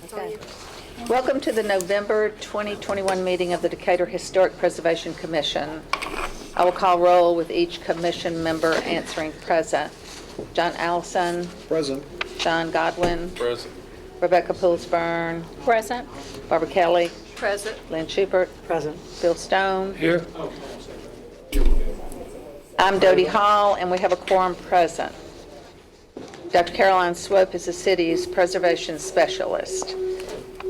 Okay. Welcome to the November 2021 meeting of the Decatur Historic Preservation Commission. I will call roll with each commission member answering present. John Allison. Present. Sean Godwin. Present. Rebecca Poolsburn. Present. Barbara Kelly. Present. Lynn Schubert. Present. Bill Stone. Here. I'm Dodie Hall, and we have a quorum present. Dr. Caroline Swope is the city's preservation specialist.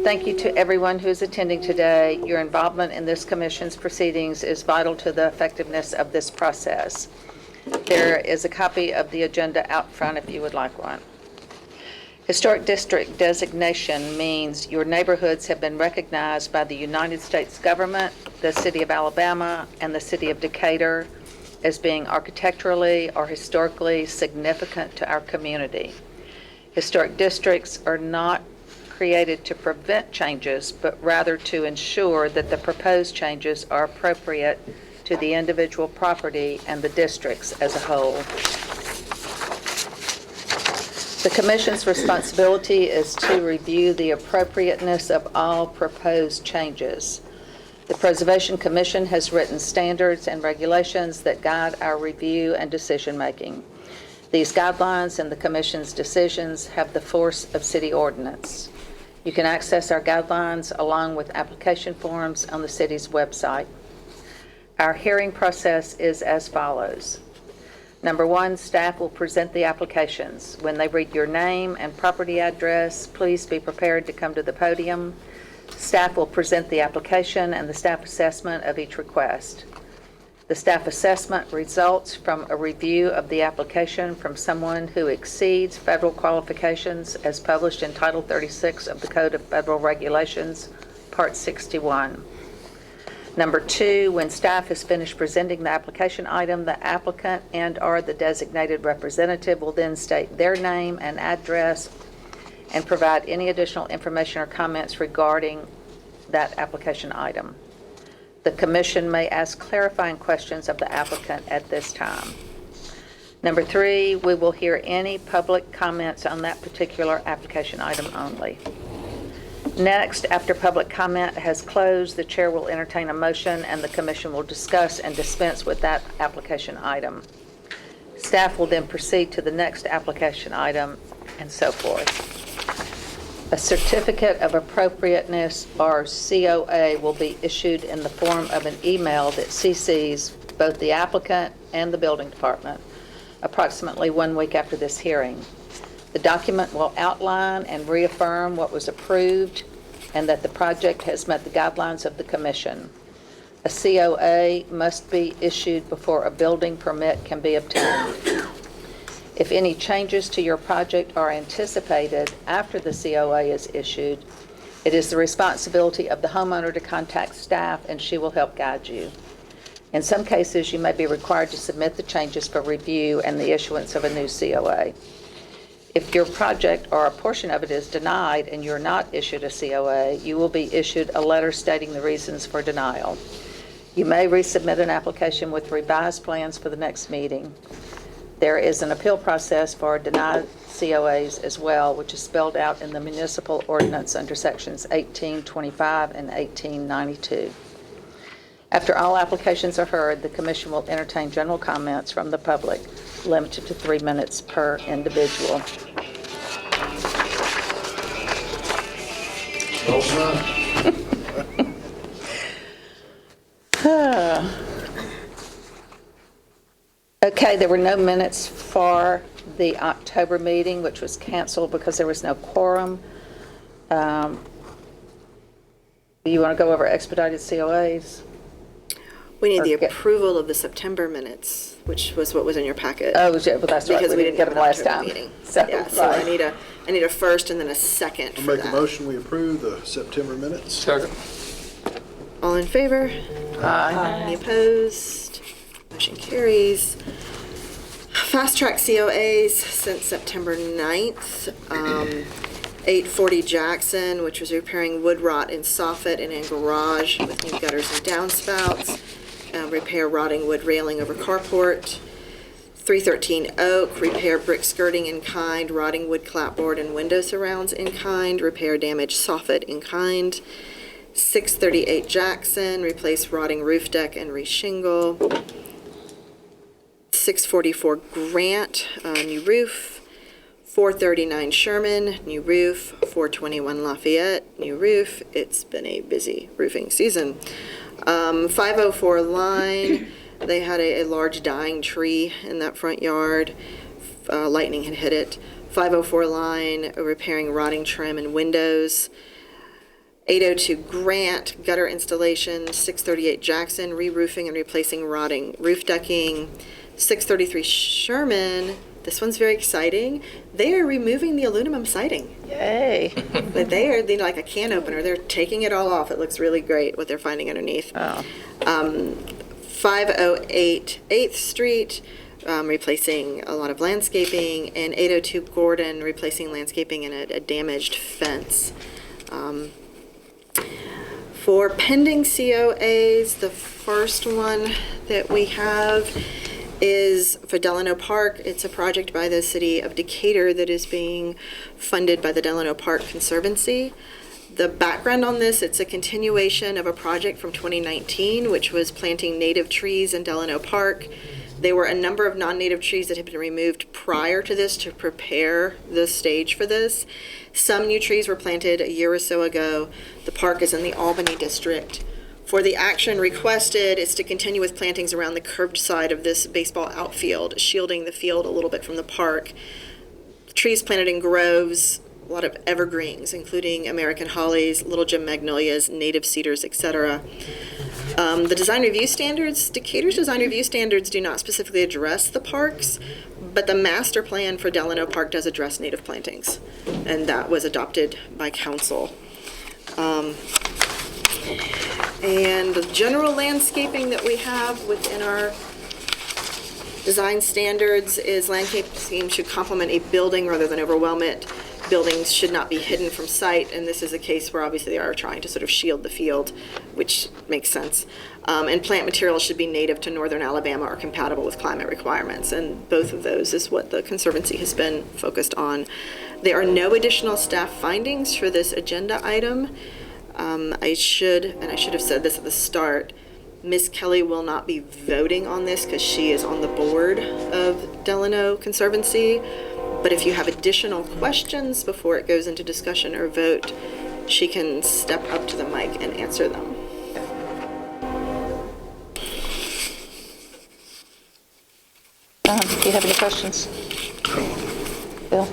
Thank you to everyone who is attending today. Your involvement in this commission's proceedings is vital to the effectiveness of this process. There is a copy of the agenda out front if you would like one. Historic district designation means your neighborhoods have been recognized by the United States government, the city of Alabama, and the city of Decatur as being architecturally or historically significant to our community. Historic districts are not created to prevent changes, but rather to ensure that the proposed changes are appropriate to the individual property and the districts as a whole. The Commission's responsibility is to review the appropriateness of all proposed changes. The Preservation Commission has written standards and regulations that guide our review and decision-making. These guidelines and the Commission's decisions have the force of city ordinance. You can access our guidelines along with application forms on the city's website. Our hearing process is as follows. Number one, staff will present the applications. When they read your name and property address, please be prepared to come to the podium. Staff will present the application and the staff assessment of each request. The staff assessment results from a review of the application from someone who exceeds federal qualifications as published in Title 36 of the Code of Federal Regulations, Part 61. Number two, when staff has finished presenting the application item, the applicant and/or the designated representative will then state their name and address and provide any additional information or comments regarding that application item. The Commission may ask clarifying questions of the applicant at this time. Number three, we will hear any public comments on that particular application item only. Next, after public comment has closed, the chair will entertain a motion and the Commission will discuss and dispense with that application item. Staff will then proceed to the next application item and so forth. A certificate of appropriateness, or COA, will be issued in the form of an email that CCs both the applicant and the building department approximately 1 week after this hearing. The document will outline and reaffirm what was approved and that the project has met the guidelines of the Commission. A COA must be issued before a building permit can be obtained. If any changes to your project are anticipated after the COA is issued, it is the responsibility of the homeowner to contact staff and she will help guide you. In some cases, you may be required to submit the changes for review and the issuance of a new COA. If your project or a portion of it is denied and you're not issued a COA, you will be issued a letter stating the reasons for denial. You may resubmit an application with revised plans for the next meeting. There is an appeal process for denied COAs as well, which is spelled out in the municipal ordinance under sections 1825 and 1892. After all applications are heard, the Commission will entertain general comments from the public, limited to 3 minutes per individual. Okay, there were no minutes for the October meeting, which was canceled because there was no quorum. Do you want to go over expedited COAs? We need the approval of the September minutes, which was what was in your packet. Oh, yeah, well, that's right. Because we didn't get have them an last October time. meeting. So, yeah, so right. I need a first and then a second I'll for make a that. motion, we approve the September minutes. Second. All in favor? Aye. Any opposed? Motion carries. Fast track COAs since September 9th. 840 Jackson, which was repairing wood rot in soffit and in garage with new gutters and downspouts. Repair rotting wood railing over carport. 313 oak, repair brick skirting in kind, rotting wood clapboard and window surrounds in kind, repair damaged soffit in kind. 638 Jackson, replace rotting roof deck and reshingle. 644 Grant, new roof. 439 Sherman, new roof. 421 Lafayette, new roof. It's been a busy roofing season. 504 Line, they had a large dying tree in that front yard. Lightning had hit it. 504 Line, repairing rotting trim and windows. 802 Grant, gutter installation. 638 Jackson, re-roofing and replacing rotting roof decking. 633 Sherman, this one's very exciting. They are removing the aluminum siding. Yay. But they are like a can opener. They're taking it all off. It looks really great what they're finding underneath. Oh. 508 8th Street, replacing a lot of landscaping. And 802 Gordon, replacing landscaping and a damaged fence. For pending COAs, the first one that we have is for Delano Park. It's a project by the city of Decatur that is being funded by the Delano Park Conservancy. The background on this, it's a continuation of a project from 2019, which was planting native trees in Delano Park. There were a number of non-native trees that had been removed prior to this to prepare the stage for this. Some new trees were planted a year or so ago. The park is in the Albany district. For the action requested is to continue with plantings around the curved side of this baseball outfield, shielding the field a little bit from the park. Trees planted in groves, a lot of evergreens, including American hollies, little gem magnolias, native cedars, etc. The design review standards, Decatur's design review standards do not specifically address the parks, but the master plan for Delano Park does address native plantings, and that was adopted by council. And the general landscaping that we have within our design standards is landscaping should complement a building rather than overwhelm it. Buildings should not be hidden from sight, and this is a case where obviously they are trying to sort of shield the field, which makes sense. And plant materials should be native to northern Alabama or compatible with climate requirements, and both of those is what the Conservancy has been focused on. There are no additional staff findings for this agenda item. I should have said this at the start, Ms. Kelly will not be voting on this because she is on the board of Delano Conservancy. But if you have additional questions before it goes into discussion or vote, she can step up to the mic and answer them. Do you have any questions? Bill?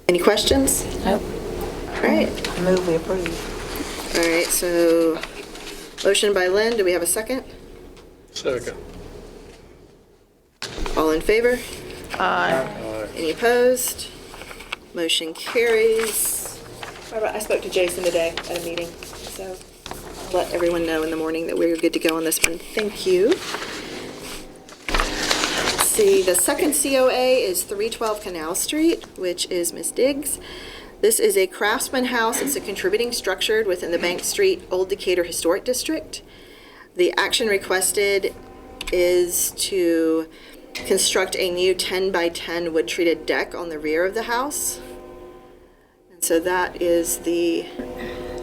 Any questions? Nope. All right. I move we approve. All right, so motion by Lynn. Do we have a second? Second. All in favor? Aye. Any opposed? Motion carries. I spoke to Jason today at a meeting, so I'll let everyone know in the morning that we're good to go on this one. Thank you. Let's see, the second COA is 312 Canal Street, which is Ms. Diggs. This is a craftsman house. It's a contributing structure within the Bank Street Old Decatur Historic District. The action requested is to construct a new 10 by 10 wood treated deck on the rear of the house. And so that is the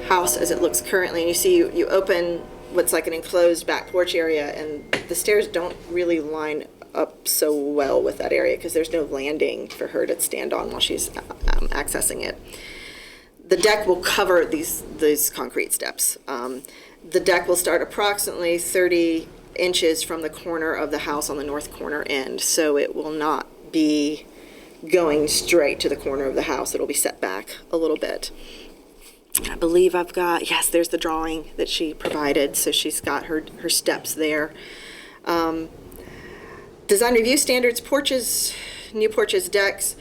house as it looks currently. And you see you open what's like an enclosed back porch area, and the stairs don't really line up so well with that area because there's no landing for her to stand on while she's accessing it. The deck will cover these concrete steps. The deck will start approximately 30 inches from the corner of the house on the north corner end, so it will not be going straight to the corner of the house. It'll be set back a little bit. I believe I've got, yes, there's the drawing that she provided, so she's got her steps there. Design review standards, porches, new porches, decks,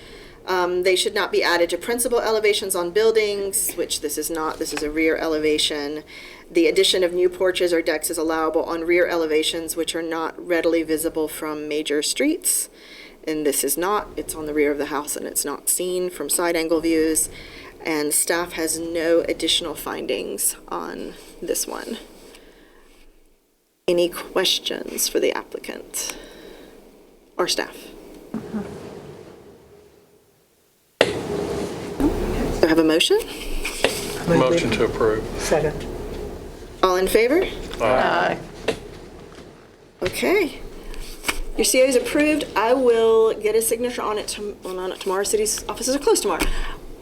they should not be added to principal elevations on buildings, which this is not. This is a rear elevation. The addition of new porches or decks is allowable on rear elevations which are not readily visible from major streets. And this is not. It's on the rear of the house and it's not seen from side angle views. And staff has no additional findings on this one. Any questions for the applicant? or staff. Do I have a motion? Motion to approve. Second. All in favor? Aye. Okay. Your CO is approved. I will get a signature on it, not tomorrow. City's offices are closed tomorrow.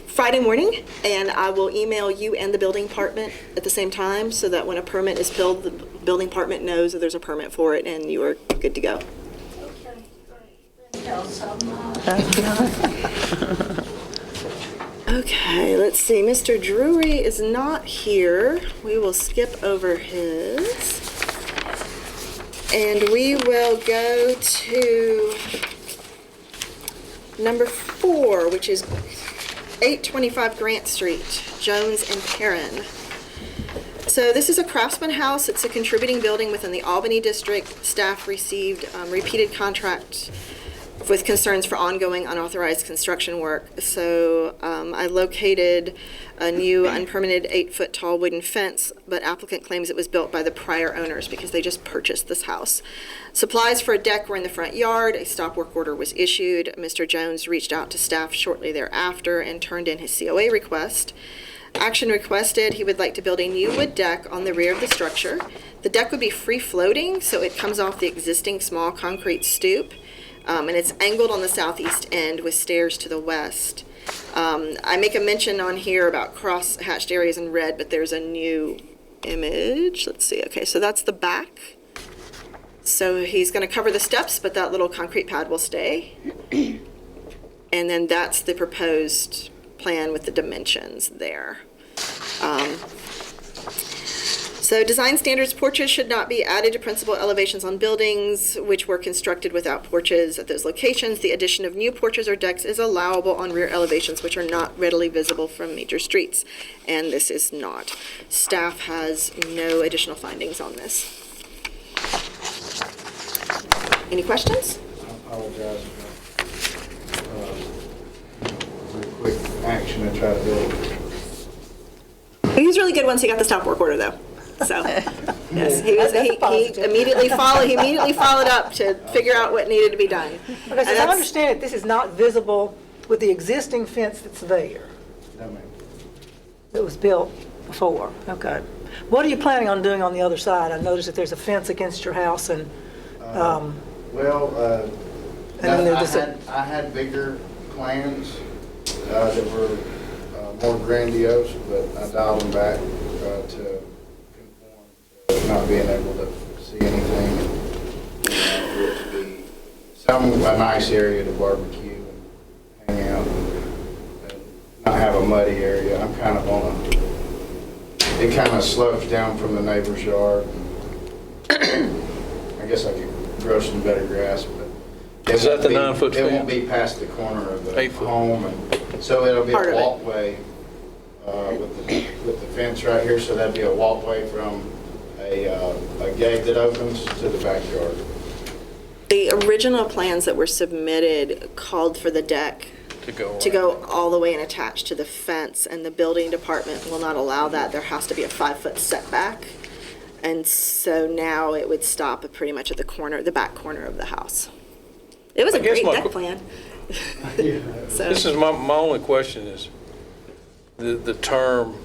Friday morning, and I will email you and the building department at the same time so that when a permit is filled, the building department knows that there's a permit for it and you are good to go. Okay, let's see. Mr. Drury is not here. We will skip over his. And we will go to number 4, which is 825 Grant Street, Jones and Perrin. So this is a Craftsman house. It's a contributing building within the Albany district. Staff received repeated contracts with concerns for ongoing unauthorized construction work. So I located a new unpermitted 8-foot tall wooden fence, but applicant claims it was built by the prior owners because they just purchased this house. Supplies for a deck were in the front yard. A stop work order was issued. Mr. Jones reached out to staff shortly thereafter and turned in his COA request. Action requested, he would like to build a new wood deck on the rear of the structure. The deck would be free floating, so it comes off the existing small concrete stoop. And it's angled on the southeast end with stairs to the west. I make a mention on here about cross-hatched areas in red, but there's a new image. Let's see. Okay, so that's the back. So he's going to cover the steps, but that little concrete pad will stay. And then that's the proposed plan with the dimensions there. So design standards, porches should not be added to principal elevations on buildings which were constructed without porches at those locations. The addition of new porches or decks is allowable on rear elevations which are not readily visible from major streets, and this is not. Staff has no additional findings on this. Any questions? I apologize for real quick action to try to build. He was really good once he got the stop work order, though. So, yes, he immediately followed up to figure out what needed to be done. Okay, so as I understand it, this is not visible with the existing fence that's there. No, ma'am. That was built before. Okay. What are you planning on doing on the other side? I noticed that there's a fence against your house and, Well, and then there's I had bigger plans that were more grandiose, but I dialed them back to conform to not being able to see anything. And for it to be a nice area to barbecue and hang out and not have a muddy area. I'm kind of on it kind of slopes down from the neighbor's yard. I guess I could grow some better grass, but Is that the 9-foot it won't fence? be past the corner of the 8 foot. home, and so it'll be Part a of it. walkway with the fence right here. So that'd be a walkway from a gate that opens to the backyard. the original plans that were submitted called for the deck to go all the way and attach to the fence, and the building department will not allow that. There has to be a 5-foot setback. And so now it would stop pretty much at the corner, the back corner of the house. It was a guess great my deck plan. So, This is my only question is the term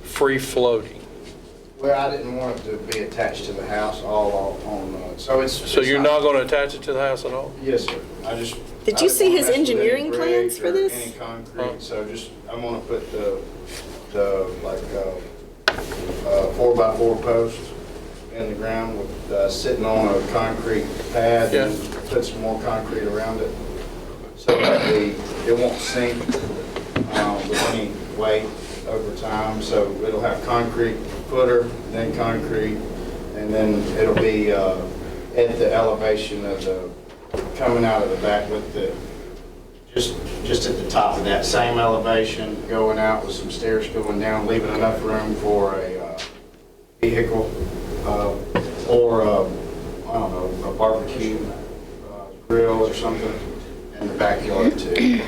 free floating. Well, I didn't want it to be attached to the house all on. So You're not going to attach it to the house at all? Yes, sir. Did I you didn't see wanna his mess with any engineering bricks plans for or this? Any concrete, Oh. so I'm gonna put the 4x4 post in the ground with sitting on a concrete pad and put some more concrete around it, so that it won't sink with any weight over time. So it'll have concrete footer, then concrete, and then it'll be at the elevation of the coming out of the back with the just at the top of that same elevation, going out with some stairs going down, leaving enough room for a vehicle or I don't know, a barbecue grill or something in the backyard too.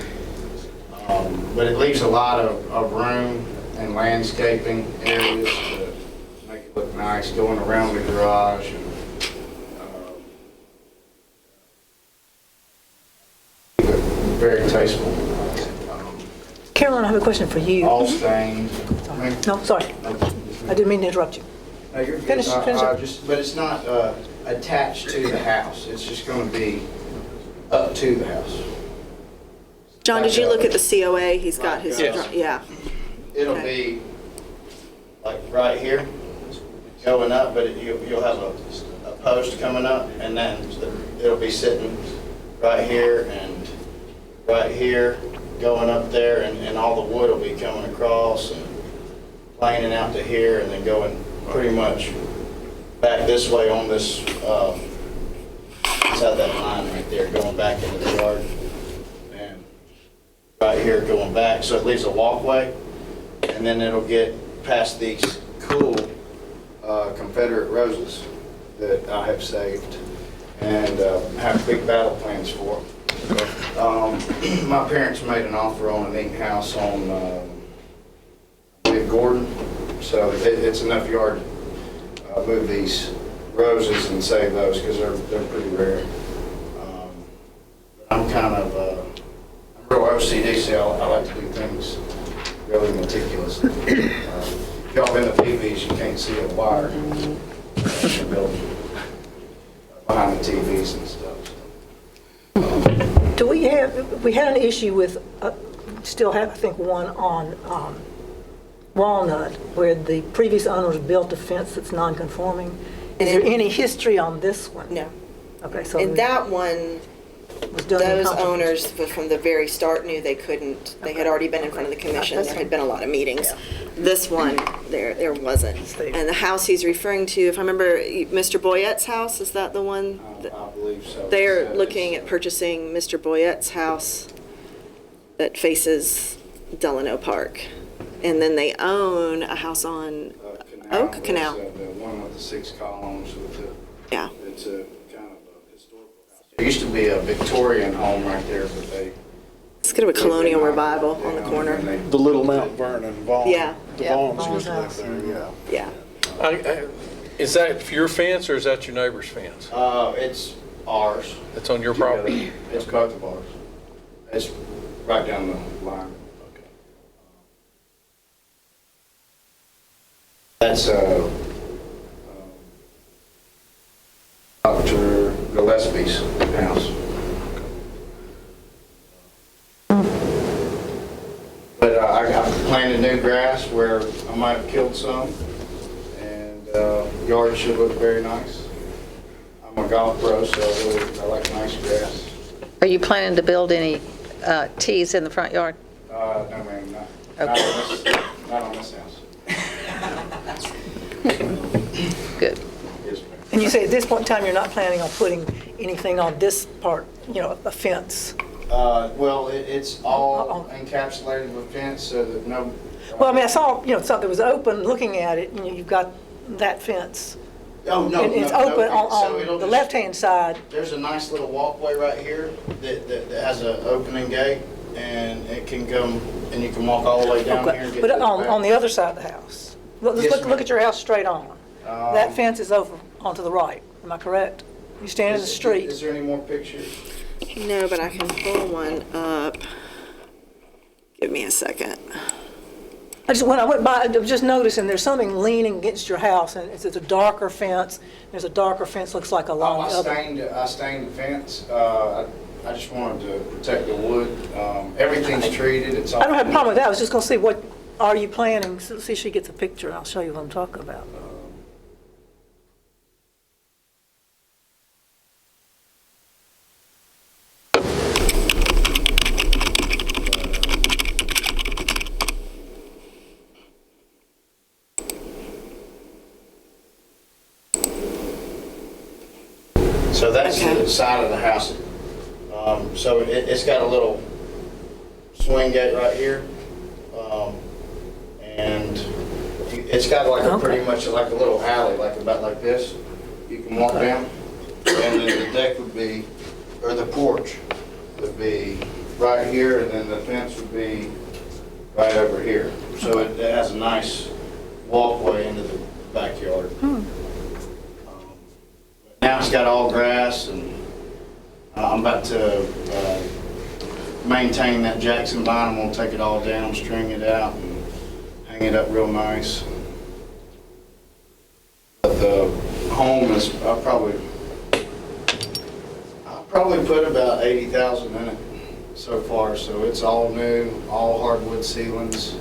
But it leaves a lot of room and landscaping areas to make it look nice, going around the garage. And very tasteful. Carolyn, I have a question for you. All stained. No, sorry. I didn't mean to interrupt you. No, you're good. Finish up. But it's not attached to the house. It's just going to be up to the house. John, did you look at the COA? He's got his, Yes. yeah. It'll be like right here, going up, but you'll have a post coming up, and then it'll be sitting right here and right here, going up there, and all the wood will be coming across and planing out to here, and then going pretty much back this way on this, inside that line right there, going back into the yard, and right here going back, so it leaves a walkway, and then it'll get past these cool Confederate roses that I have saved and have big battle plans for. My parents made an offer on an 8 house on Big Gordon, so it's enough yard to move these roses and save those because they're pretty rare. I'm kind of I'm real OCD, so I like to do things really meticulous. If y'all been to TVs, you can't see a wire in the building behind the TVs and stuff. We had an issue with, still have, I think, one on Walnut, where the previous owners built a fence that's non-conforming. Is there any history on this one? No. Okay, so. And that one, was done in those conflict. owners from the very start knew they couldn't, they had already been in front of the commission, That's there had fine. been a lot of meetings. This one, there wasn't. Steve. And the house he's referring to, if I remember, Mr. Boyette's house, is that the one? I believe so. They're looking at purchasing Mr. Boyette's house that faces Delano Park. And then they own a house on Oak Canal. The one with the 6 columns with the, Yeah. it's a kind of a historical house. There used to be a Victorian home right there, but they. It's kind of a colonial revival on the down, corner. and they- The Little Mount Vernon Vaughn. Yeah. The Yeah. Vaughns Vaughn's used to live house. there, yeah. Yeah. Is that your fence or is that your neighbor's fence? It's ours. It's on your property? It's both of ours. It's right down the line. That's Dr. Gillespie's house. But I planted new grass where I might have killed some, and yard should look very nice. I'm a golf pro, so I like nice grass. Are you planning to build any tees in the front yard? No, ma'am, not on this house. Good. Yes, ma'am. And you say at this point in time, you're not planning on putting anything on this part, a fence? Well, it's all encapsulated with fence so that no. Well, I mean, I saw, something that was open, looking at it, you've got that fence. Oh, no. And it's no, open no, so on it'll the just- left-hand side. There's a nice little walkway right here that has an opening gate, and it can come, and you can walk all the way down here and Okay. get But to the on back. the other side of the house? Look, Yes, look ma'am. at your house straight on. That fence is over onto the right, am I correct? You stand in the street. Is there any more pictures? No, but I can pull one up. Give me a second. When I went by, I was just noticing there's something leaning against your house, and it's a darker fence. There's a darker fence, looks like along the other. I stained the fence. I just wanted to protect the wood. Everything's treated. It's all. I don't have a problem with that. I was just going to see what are you planning. See if she gets a picture, and I'll show you what I'm talking about. So that's Okay. the side of the house. So it's got a little swing gate right here. And it's got like a pretty much like a little alley, like about like this. You can walk down. And then the deck would be, or the porch would be right here, and then the fence would be right over here. So it has a nice walkway into the backyard. Now it's got all grass, and I'm about to maintain that Jackson vinyl. We'll take it all down, string it out, and hang it up real nice. But the home is, I'll probably put about 80,000 in it so far. So it's all new, all hardwood ceilings,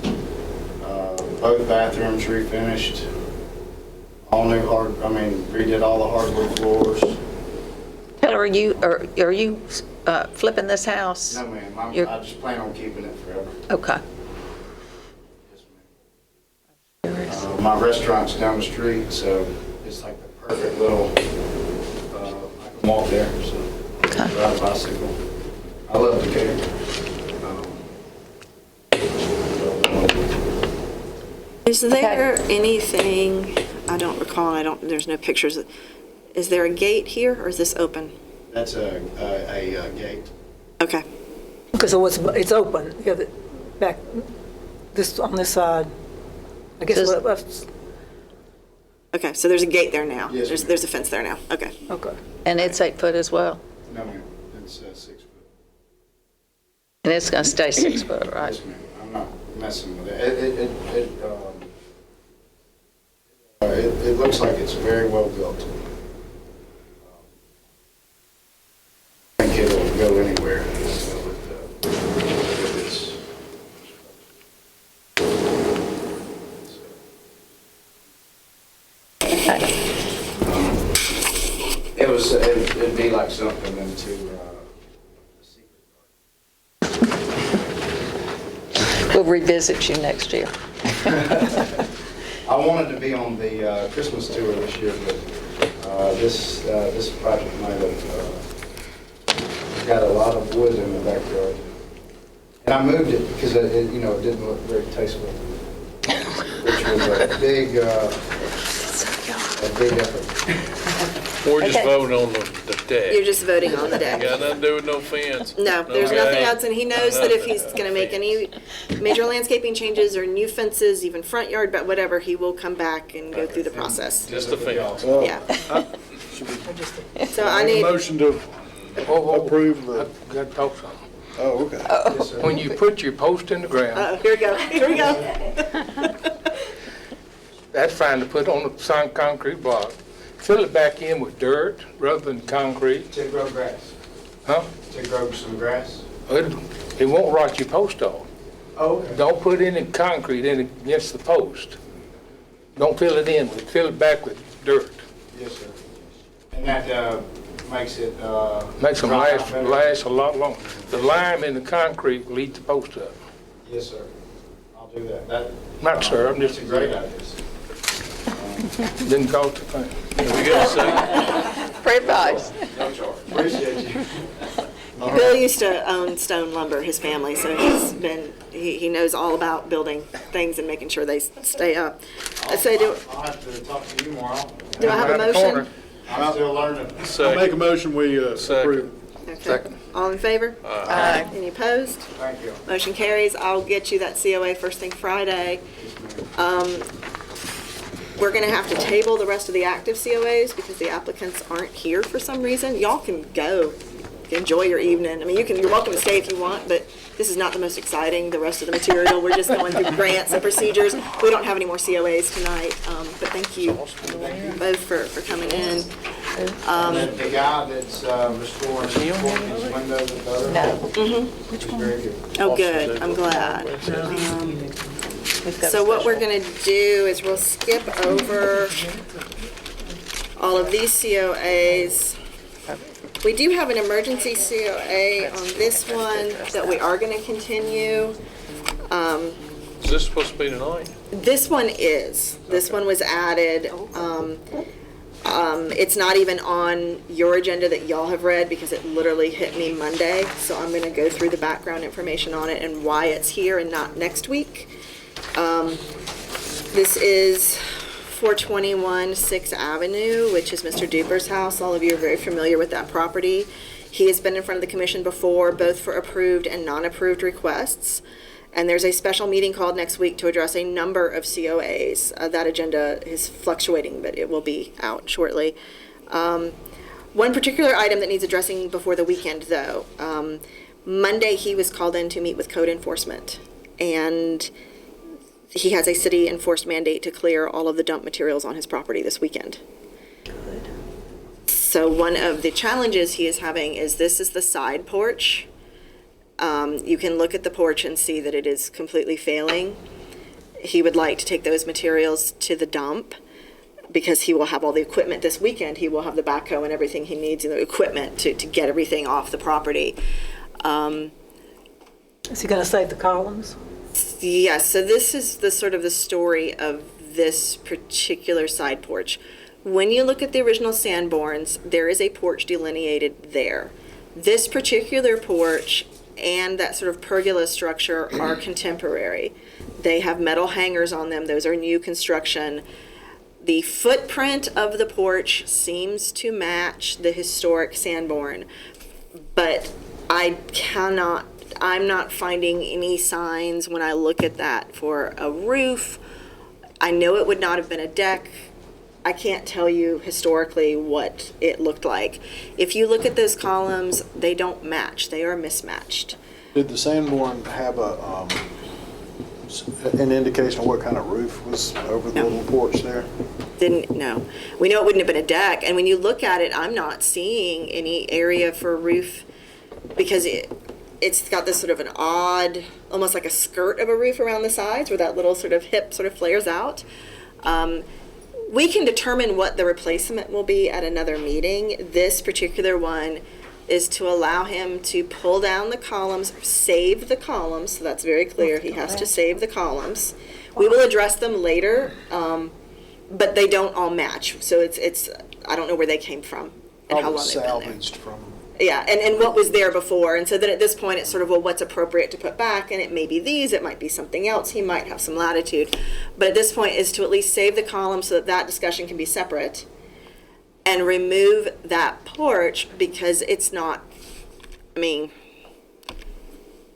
both bathrooms refinished, all new redid all the hardwood floors. Taylor, are you flipping this house? No, ma'am, I just plan on keeping it forever. Okay. Yes, ma'am. My restaurant's down the street, so it's like the perfect little, I can walk there, so ride a bicycle. I love Decatur. Is there anything, I don't recall, there's no pictures. Is there a gate here, or is this open? That's a gate. Okay. Okay, so it's open, you have it back, this, on this side, I guess, Okay, so there's a gate there now? Yes, ma'am. There's a fence there now, okay. okay. And it's 8 foot as well? No, ma'am, it's 6 foot. And it's going to stay 6 foot, right? Yes, ma'am, I'm not messing with it. It looks like it's very well built. I think it'll go anywhere. It'd be like something into a secret garden. We'll revisit you next year. I wanted to be on the Christmas tour this year, but this project might have got a lot of wood in the backyard. And I moved it because it didn't look very tasteful, which was a big effort. We're just Okay. voting on the deck. You're just voting on the deck. Got nothing to do with no fence. No, there's Okay. nothing else, and he knows that if he's going to make any major landscaping changes or new fences, even front yard, but whatever, he will come back and go through the process. Just the fence. Yeah. So I need, Motion to approve the, Got to talk something. oh, okay. Yes, sir. When you put your post in the ground, here we go, here we go. that's fine to put on the concrete block. Fill it back in with dirt rather than concrete, To grow grass. huh? To grow some grass. It won't rot your post off. Oh, okay. Don't put any concrete in against the post. Don't fill it in, fill it back with dirt. Yes, sir. And that makes it Makes them dry out better? last a lot longer. The lime in the concrete will eat the post up. Yes, sir. I'll do that. Not, sir, I'm That's just, a great idea. didn't cost a thing. We got a second. For advice. No charge. Appreciate you. Bill used to own stone lumber, his family, so he knows all about building things and making sure they stay up. So I'll have to talk to you more often. do I have a Around the corner. motion? I'm still learning. I'll make a Second. motion, we approve. Second. Okay. All in favor? Aye. Any opposed? Thank you. Motion carries. I'll get you that COA first thing Friday. We're going to have to table the rest of the active COAs because the applicants aren't here for some reason. Y'all can go, enjoy your evening. I mean, you're welcome to stay if you want, but this is not the most exciting, the rest of the material. We're just going through grants and procedures. We don't have any more COAs tonight, but thank you both for coming in. The guy that's restoring his windows at the other home, which is very good. Oh, good. I'm glad. So what we're going to do is we'll skip over all of these COAs. We do have an emergency COA on this one that we are going to continue. Is this supposed to be tonight? This one is. This one was added. It's not even on your agenda that y'all have read because it literally hit me Monday. So I'm going to go through the background information on it and why it's here and not next week. This is 421 6th Avenue, which is Mr. Duper's house. All of you are very familiar with that property. He has been in front of the commission before, both for approved and non-approved requests. And there's a special meeting called next week to address a number of COAs. That agenda is fluctuating, but it will be out shortly. One particular item that needs addressing before the weekend, though. Monday, he was called in to meet with code enforcement, and he has a city enforced mandate to clear all of the dump materials on his property this weekend. So one of the challenges he is having is this is the side porch. You can look at the porch and see that it is completely failing. He would like to take those materials to the dump because he will have all the equipment this weekend. He will have the backhoe and everything he needs, and the equipment to get everything off the property. Is he going to save the columns? Yes, so this is the sort of the story of this particular side porch. When you look at the original Sanborns, there is a porch delineated there. This particular porch and that sort of pergola structure are contemporary. They have metal hangers on them. Those are new construction. The footprint of the porch seems to match the historic Sanborn, but I'm not finding any signs when I look at that for a roof. I know it would not have been a deck. I can't tell you historically what it looked like. If you look at those columns, they don't match. They are mismatched. Did the Sanborn have an indication of what kind of roof was over the little porch there? No. We know it wouldn't have been a deck. And when you look at it, I'm not seeing any area for a roof because it's got this sort of an odd, almost like a skirt of a roof around the sides where that little sort of hip sort of flares out. We can determine what the replacement will be at another meeting. This particular one is to allow him to pull down the columns, save the columns, so that's very clear. He has to save the columns. We will address them later, but they don't all match. So it's I don't know where they came from and how long they've been there. Salvaged from. Yeah, and what was there before. And so then at this point, it's sort of, well, what's appropriate to put back? And it may be these, it might be something else. He might have some latitude. But at this point is to at least save the column so that that discussion can be separate and remove that porch because it's not, I mean,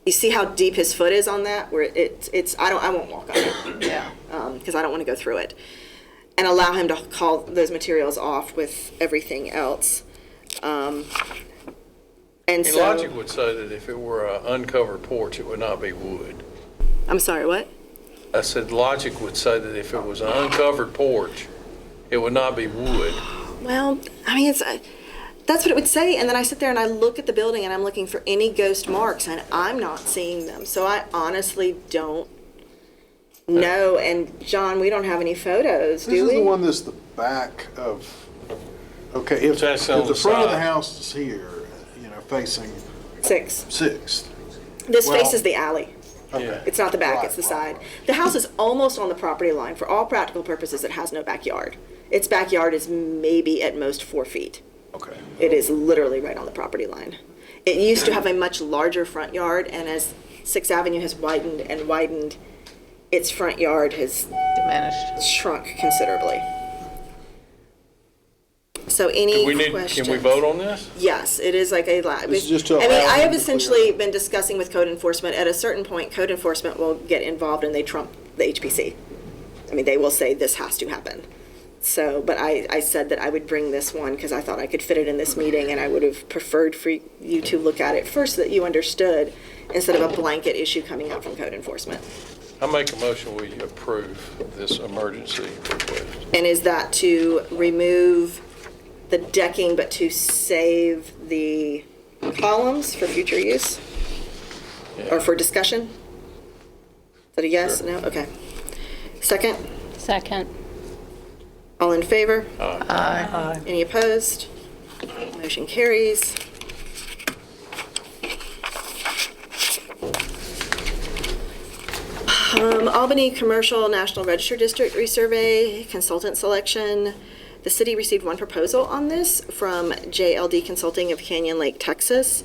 you see how deep his foot is on that? Where I won't walk on it. Yeah. Because I don't want to go through it. And allow him to call those materials off with everything else. And so, logic would say that if it were an uncovered porch, it would not be wood. I'm sorry, what? I said logic would say that if it was an uncovered porch, it would not be wood. Well, I mean, that's what it would say. And then I sit there and I look at the building and I'm looking for any ghost marks and I'm not seeing them. So I honestly don't know. And John, we don't have any photos, do we? This is the one that's the back of, okay, if the front of the house is here, facing 6th. This faces the alley. Okay. It's not the back, it's the Right. side. The house is almost on the property line. For all practical purposes, it has no backyard. Its backyard is maybe at most 4 feet. Okay. It is literally right on the property line. It used to have a much larger front yard, and as 6th Avenue has widened and widened, its front yard has Diminished. shrunk considerably. So any questions? Can we vote on this? Yes, it is like a This is just to I mean, allow I them have to essentially clear. been discussing with code enforcement. At a certain point, code enforcement will get involved and they trump the HPC. I mean, they will say this has to happen. So, but I said that I would bring this one because I thought I could fit it in this meeting, and I would have preferred for you to look at it first so that you understood instead of a blanket issue coming out from code enforcement. I make a motion we approve this emergency request. And is that to remove the decking but to save the columns for future use? Or for discussion? Is that a yes? Sure. No? Okay. Second? Second. All in favor? Aye. Any opposed? Motion carries. Albany Commercial National Register District resurvey, consultant selection. The city received one proposal on this from JLD Consulting of Canyon Lake, Texas.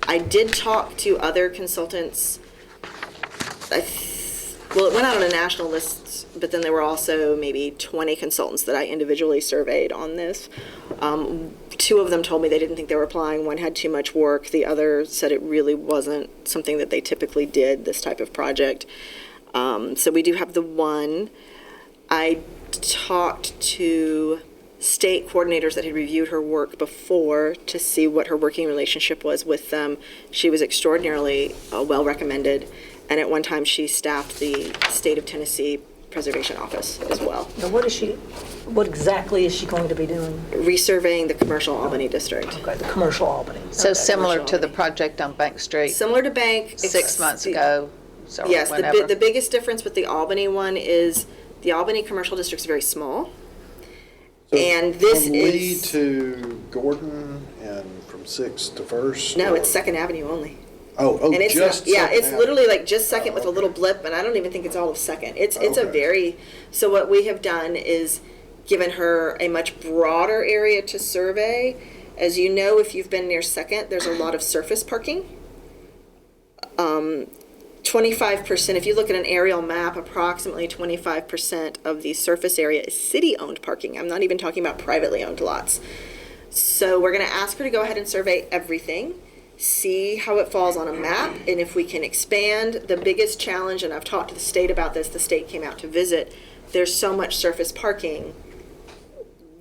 I did talk to other consultants. Well, it went out on a national list, but then there were also maybe 20 consultants that I individually surveyed on this. 2 of them told me they didn't think they were applying. One had too much work. The other said it really wasn't something that they typically did, this type of project. So we do have the one. I talked to state coordinators that had reviewed her work before to see what her working relationship was with them. She was extraordinarily well recommended, and at one time she staffed the state of Tennessee Preservation Office as well. Now, what exactly is she going to be doing? Resurveying the commercial Albany district. Okay, the commercial Albany. So Okay. similar Commercial to the Albany. project on Bank Street Similar to Bank. 6 months ago, so Yes, whenever. the biggest difference with the Albany one is the Albany commercial district is very small. And this From Lee is, to Gordon and from 6th to 1st? no, or- it's Second Avenue only. Oh, And it's, just yeah, Second it's Avenue. literally like just Second with a okay. little blip, and I don't even think it's all of Second. It's a Okay. very, so what we have done is given her a much broader area to survey. As you know, if you've been near Second, there's a lot of surface parking. 25%, if you look at an aerial map, approximately 25% of the surface area is city-owned parking. I'm not even talking about privately owned lots. So we're going to ask her to go ahead and survey everything, see how it falls on a map, and if we can expand. The biggest challenge, and I've talked to the state about this, the state came out to visit, there's so much surface parking,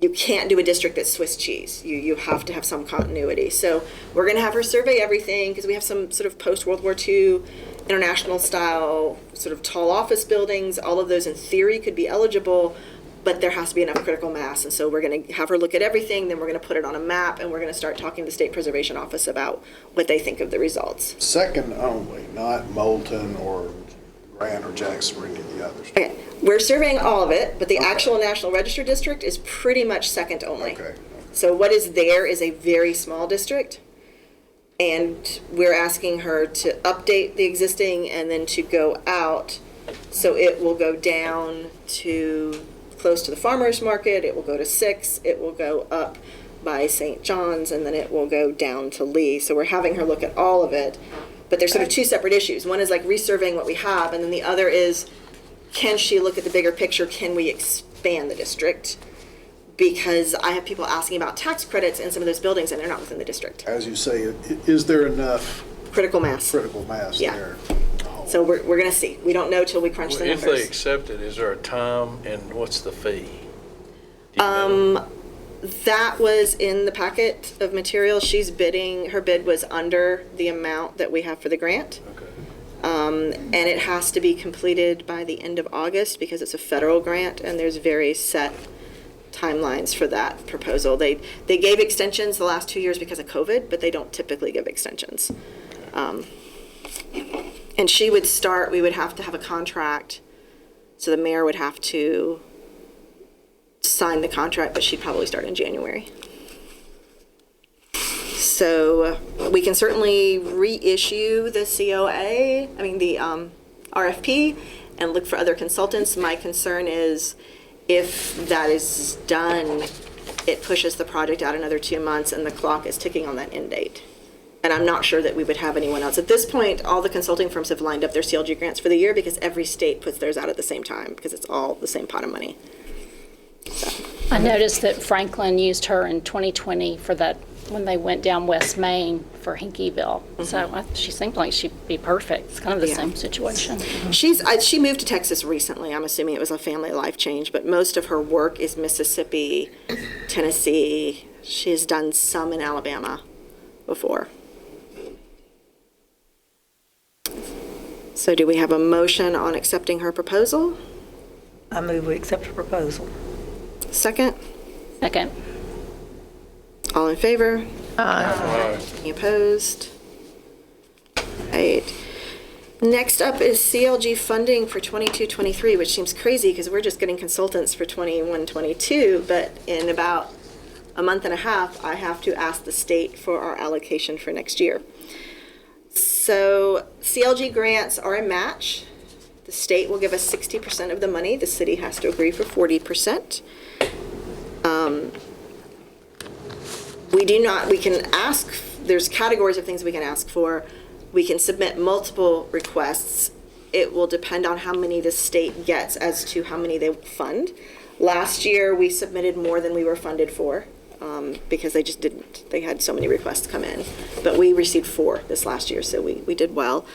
you can't do a district that's Swiss cheese. You have to have some continuity. So we're going to have her survey everything because we have some sort of post-World War II international style sort of tall office buildings. All of those in theory could be eligible, but there has to be enough critical mass. And so we're going to have her look at everything, then we're going to put it on a map, and we're going to start talking to the State Preservation Office about what they think of the results. Second only, not Moulton or Grant or Jackson or any of the others. Okay, we're surveying all of it, but the Okay. actual National Register district is pretty much second only. Okay. So what is there is a very small district, and we're asking her to update the existing and then to go out. So it will go down to close to the farmer's market, it will go to 6, it will go up by St. John's, and then it will go down to Lee. So we're having her look at all of it, but there's sort of two separate issues. One is like resurveying what we have, and then the other is, can she look at the bigger picture? Can we expand the district? Because I have people asking about tax credits in some of those buildings, and they're not within the district. As you say, is there enough Critical mass. critical mass Yeah. there? So we're going to see. We don't know till we crunch the If they numbers. accept it, is there a time and what's the fee? Do you know? That was in the packet of materials. She's bidding, her bid was under the amount that we have for the grant. Okay. And it has to be completed by the end of August because it's a federal grant and there's very set timelines for that proposal. They gave extensions the last 2 years because of COVID, but they don't typically give extensions. And she would start, we would have to have a contract, so the mayor would have to sign the contract, but she'd probably start in January. So we can certainly reissue the COA, the RFP, and look for other consultants. My concern is if that is done, it pushes the project out another 2 months and the clock is ticking on that end date. And I'm not sure that we would have anyone else. At this point, all the consulting firms have lined up their CLG grants for the year because every state puts theirs out at the same time because it's all the same pot of money. I noticed that Franklin used her in 2020 for that, when they went down West Main for Hinkieville. So she seemed like she'd be perfect. It's kind of the Yeah. same situation. She moved to Texas recently. I'm assuming it was a family life change, but most of her work is Mississippi, Tennessee. She's done some in Alabama before. So do we have a motion on accepting her proposal? I move we accept her proposal. Second? Second. All in favor? Aye. Any opposed? Right. Next up is CLG funding for 22-23, which seems crazy because we're just getting consultants for 21-22, but in about a month and a half, I have to ask the state for our allocation for next year. So CLG grants are a match. The state will give us 60% of the money. The city has to agree for 40%. We can ask, there's categories of things we can ask for. We can submit multiple requests. It will depend on how many the state gets as to how many they fund. Last year, we submitted more than we were funded for because they had so many requests come in. But we received 4 this last year, so we did well.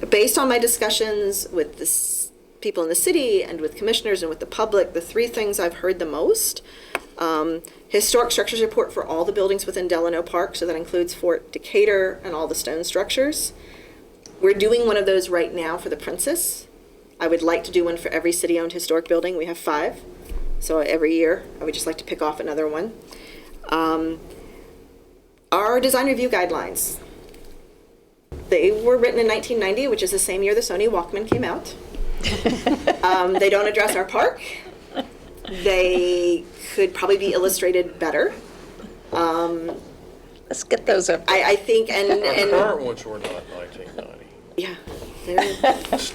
Based on my discussions with the people in the city and with commissioners and with the public, the 3 things I've heard the most Historic structures report for all the buildings within Delano Park, so that includes Fort Decatur and all the stone structures. We're doing one of those right now for the Princess. I would like to do one for every city-owned historic building. We have 5, so every year I would just like to pick off another one. Our design review guidelines. They were written in 1990, which is the same year the Sony Walkman came out. They don't address our park. They could probably be illustrated better. Let's get those up. I think, and Our current ones were not 1990. yeah,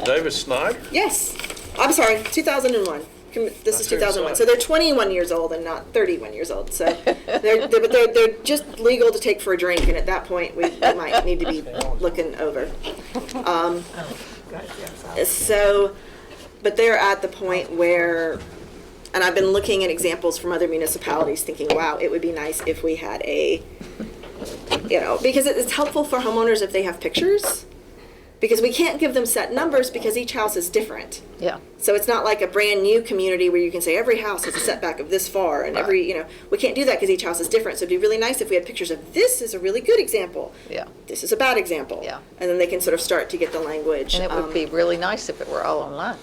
David Snyder? yes. I'm sorry, 2001. This is 2001. So they're 21 years old and not 31 years old. So they're just legal to take for a drink, and at that point we might need to be looking over. So, but they're at the point where, and I've been looking at examples from other municipalities thinking, wow, it would be nice if we had a, because it's helpful for homeowners if they have pictures, because we can't give them set numbers because each house is different. Yeah. So it's not like a brand new community where you can say every house has a setback of this far, and we can't do that because each house is different. So it'd be really nice if we had pictures of this is a really good example. Yeah. This is a bad example. Yeah. And then they can sort of start to get the language. And it would be really nice if it were all online.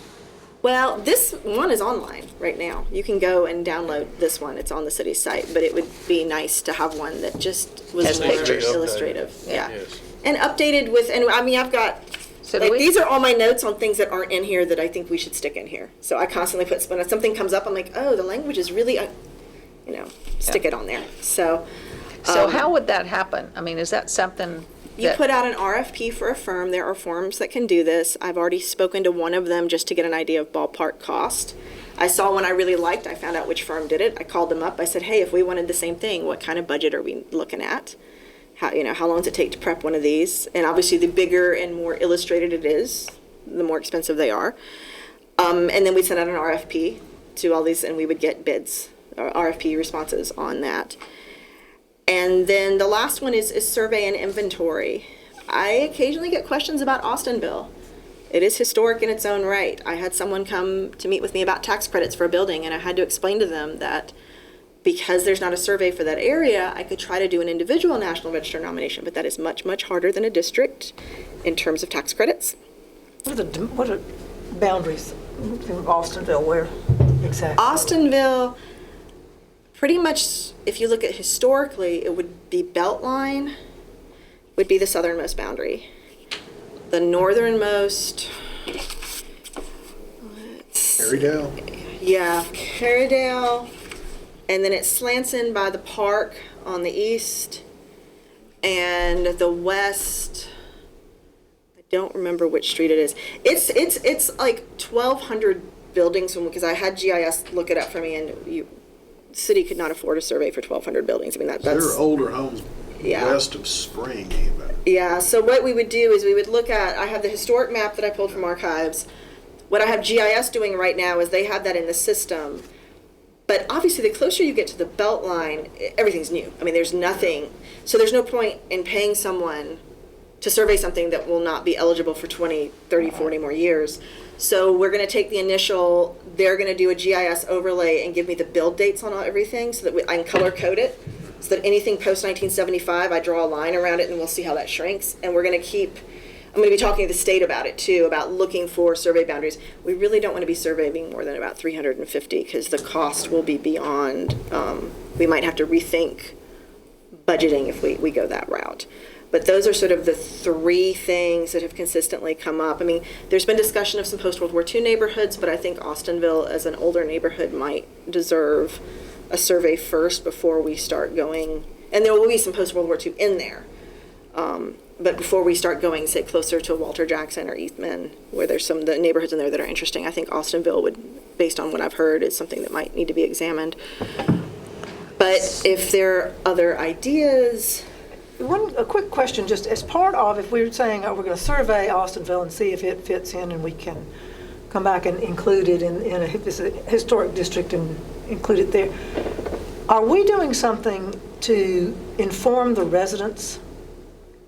Well, this one is online right now. You can go and download this one. It's on the city's site, but it would be nice to have one that just was Has more pictures. illustrative. Yeah. Yes. And updated with, and I mean, I've got, So like, these are all my notes on things that aren't in here that I think we should stick in here. So I constantly put, when something comes up, I'm like, oh, the language is really, stick it on there. So. So how would that happen? I mean, is that something You that- put out an RFP for a firm. There are firms that can do this. I've already spoken to one of them just to get an idea of ballpark cost. I saw one I really liked. I found out which firm did it. I called them up. I said, hey, if we wanted the same thing, what kind of budget are we looking at? How long does it take to prep one of these? And obviously, the bigger and more illustrated it is, the more expensive they are. And then we sent out an RFP to all these, and we would get bids, or RFP responses on that. And then the last one is survey and inventory. I occasionally get questions about Austinville. It is historic in its own right. I had someone come to meet with me about tax credits for a building, and I had to explain to them that because there's not a survey for that area, I could try to do an individual National Register nomination, but that is much, much harder than a district in terms of tax credits. What are boundaries in Austinville? Where exactly? Austinville, pretty much, if you look at historically, it would be Beltline, would be the southernmost boundary. The northernmost, Harrydale? yeah, Carrydale, and then it slants in by the park on the east, and the west, I don't remember which street it is. It's like 1,200 buildings, because I had GIS look it up for me, and the city could not afford a survey for 1,200 buildings. I mean, that's... There are older homes Yeah. west of Spring even. Yeah, so what we would do is we would look at, I have the historic map that I pulled from archives. What I have GIS doing right now is they have that in the system. But obviously, the closer you get to the belt line, everything's new. I mean, there's nothing. So there's no point in paying someone to survey something that will not be eligible for 20, 30, 40 more years. So we're going to take the initial, they're going to do a GIS overlay and give me the build dates on everything so that I can color code it. So that anything post-1975, I draw a line around it and we'll see how that shrinks. And we're going to keep, I'm going to be talking to the state about it too, about looking for survey boundaries. We really don't want to be surveying more than about 350 because the cost will be beyond, we might have to rethink budgeting if we go that route. But those are sort of the 3 things that have consistently come up. I mean, there's been discussion of some post-World War II neighborhoods, but I think Austinville as an older neighborhood might deserve a survey first before we start going, and there will be some post-World War II in there. But before we start going, say, closer to Walter Jackson or Eastman, where there's some of the neighborhoods in there that are interesting, I think Austinville would, based on what I've heard, is something that might need to be examined. But if there are other ideas... A quick question, just as part of, if we're saying, we're going to survey Austinville and see if it fits in and we can come back and include it in a historic district and include it there, are we doing something to inform the residents?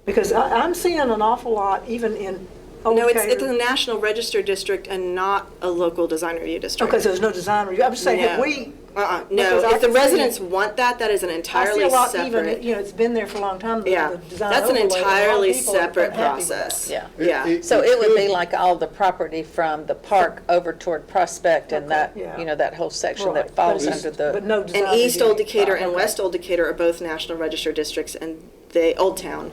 Because I'm seeing an awful lot, even in Old No, it's Decatur. a National Register district and not a local design review district. Okay, so there's no design review. I'm just saying, No. have we No, Because I if the can see- residents want that, that is an I see entirely a lot, separate. even, it's been there for a long time. the Yeah, design that's an overlay, and a lot of entirely people are separate unhappy with that. process. Yeah. Yeah. So it would be like all the property from the park over toward Prospect and Okay, that, yeah. you know, that whole section that Right, falls but under But the, no design And East review. Old Decatur and Okay. West Old Decatur are both National Register districts, and Old Town,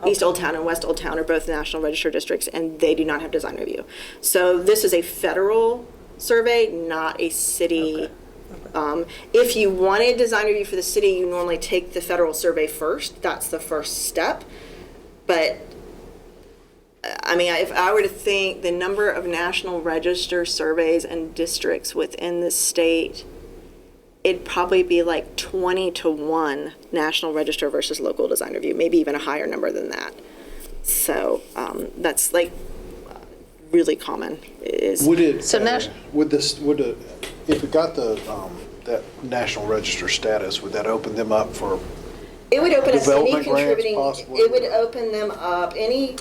East Old Town and West Old Town are both National Register districts, and they do not have design review. So this is a federal survey, not a city. If you wanted design review for the city, you normally take the federal survey first. That's the first step. But, I mean, if I were to think the number of National Register surveys and districts within the state, it'd probably be like 20-1 National Register versus local design review, maybe even a higher number than that. So that's like really common. Would it, So now- if it got the, that National Register status, would that open them up for, It would open up any Development grants, contributing, possibly? it would open them up, any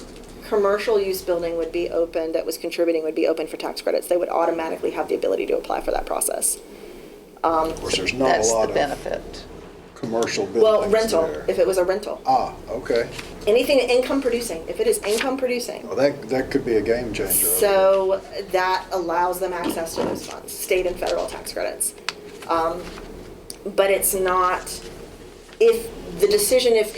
commercial use building would be open, that was contributing would be open for tax credits. They would automatically have the ability to apply for that process. of course, there's not a that's the lot of benefit. commercial buildings Well, rental, there. if it was a rental. Okay. Anything income producing, if it is income producing. Well, that could be a game changer. So that allows them access to those funds, state and federal tax credits. But it's not, if the decision, if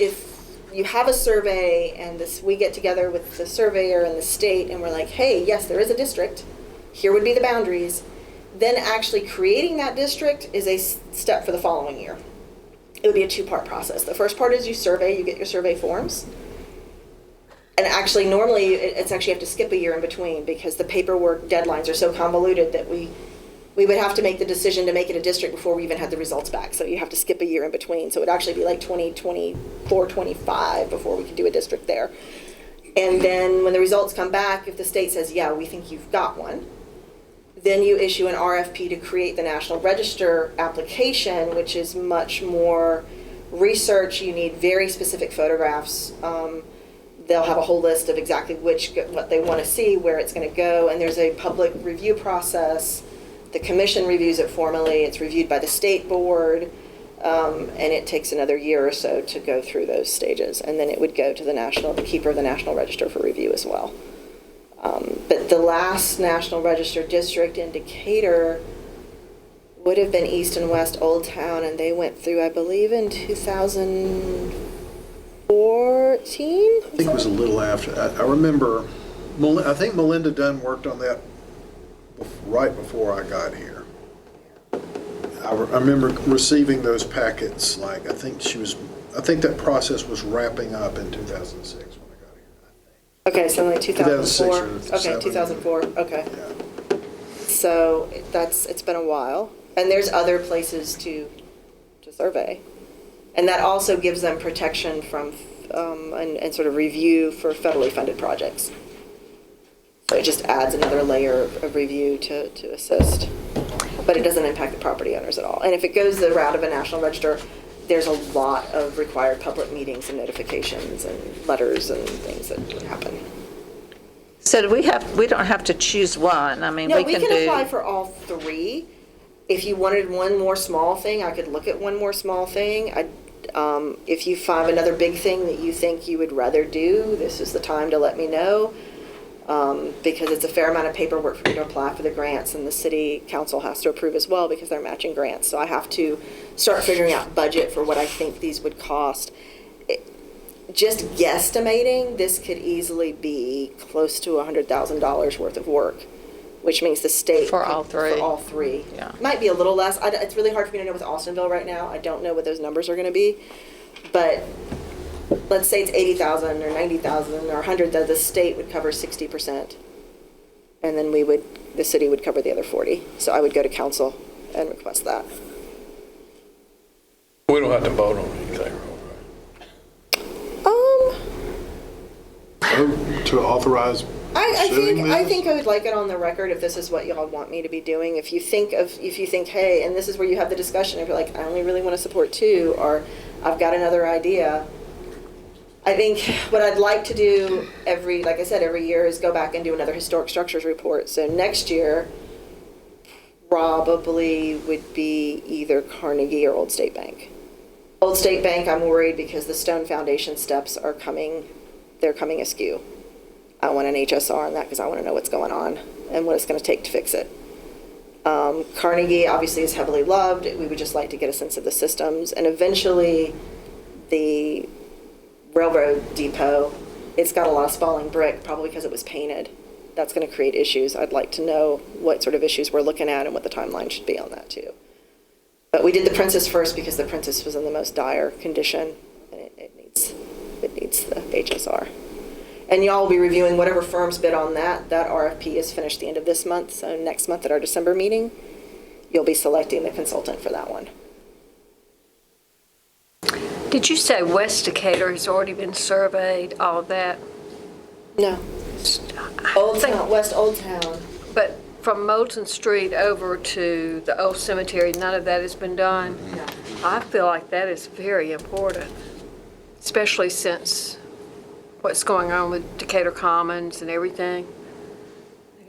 you have a survey and this, we get together with the surveyor and the state and we're like, hey, yes, there is a district, here would be the boundaries, then actually creating that district is a step for the following year. It would be a two-part process. The first part is you survey, you get your survey forms. And actually, normally, it's actually you have to skip a year in between because the paperwork deadlines are so convoluted that we would have to make the decision to make it a district before we even had the results back. So you have to skip a year in between. So it would actually be like 2024, 25 before we could do a district there. And then when the results come back, if the state says, yeah, we think you've got one, then you issue an RFP to create the National Register application, which is much more research. You need very specific photographs. They'll have a whole list of exactly what they want to see, where it's going to go, and there's a public review process. The commission reviews it formally. It's reviewed by the state board, and it takes another year or so to go through those stages, and then it would go to the keeper of the National Register for review as well. But the last National Register district in Decatur would have been East and West Old Town, and they went through, I believe, in 2014. I think it was a little after. I remember, I think Melinda Dunn worked on that right before I got here. I remember receiving those packets, like, I think that process was wrapping up in 2006 when I got here. Okay, so like 2004. 2006 or Okay, 2004. Okay. Yeah. So it's been a while, and there's other places to survey, and that also gives them protection from and sort of review for federally funded projects. So it just adds another layer of review to assist, but it doesn't impact the property owners at all. And if it goes the route of a National Register, there's a lot of required public meetings and notifications and letters and things that would happen. So we don't have to choose one. I mean, No, we we can can apply do, for all three. If you wanted one more small thing, I could look at one more small thing. If you find another big thing that you think you would rather do, this is the time to let me know. Because it's a fair amount of paperwork for me to apply for the grants, and the city council has to approve as well because they're matching grants. So I have to start figuring out budget for what I think these would cost. Just guesstimating, this could easily be close to $100,000 worth of work, which means the state. For all three. For all three. Yeah. Might be a little less. It's really hard for me to know with Austinville right now. I don't know what those numbers are going to be. But let's say it's 80,000 or 90,000 or 100, that the state would cover 60%. And then the city would cover the other 40. So I would go to council and request that. We don't have to vote on anything, right? To authorize I pursuing this? think I would like it on the record if this is what y'all want me to be doing. If you think, hey, and this is where you have the discussion, if you're like, I only really want to support two, or I've got another idea. I think what I'd like to do every year is go back and do another historic structures report. So next year, probably would be either Carnegie or Old State Bank. Old State Bank, I'm worried because the stone foundation steps are coming, they're coming askew. I want an HSR on that because I want to know what's going on and what it's going to take to fix it. Carnegie obviously is heavily loved. We would just like to get a sense of the systems. And eventually, the railroad depot, it's got a lot of spalling brick, probably because it was painted. That's going to create issues. I'd like to know what sort of issues we're looking at and what the timeline should be on that too. But we did the Princess first because the Princess was in the most dire condition, and it needs the HSR. And y'all will be reviewing whatever firms bid on that. That RFP is finished the end of this month, so next month at our December meeting, you'll be selecting the consultant for that one. Did you say West Decatur has already been surveyed, all of that? No. Old Town, West Old Town. But from Moulton Street over to the old cemetery, none of that has been done? No. I feel like that is very important, especially since what's going on with Decatur Commons and everything.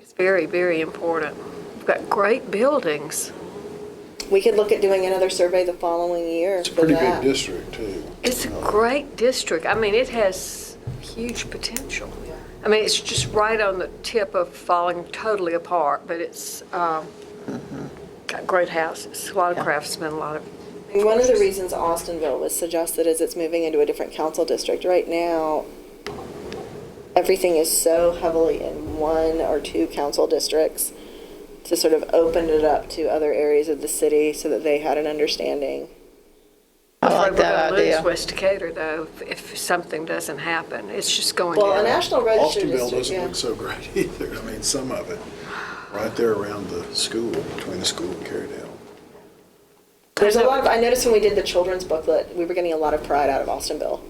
It's very, very important. We've got great buildings. We could look at doing another survey the following year. It's a pretty big district, too. It's a great district. I mean, it has huge potential. I mean, it's just right on the tip of falling totally apart, but it's got great houses, a lot of craftsmen, a lot of... One of the reasons Austinville was suggested is it's moving into a different council district. Right now, everything is so heavily in one or two council districts to sort of open it up to other areas of the city so that they had an understanding. I like that We're going to idea. lose West Decatur, though, if something doesn't happen. It's just going Well, a down. National Register Austinville district, doesn't yeah. look so great either. I mean, some of it, right there around the school, between the school and Carrydale. There's a lot of, I noticed when we did the children's booklet, we were getting a lot of pride out of Austinville.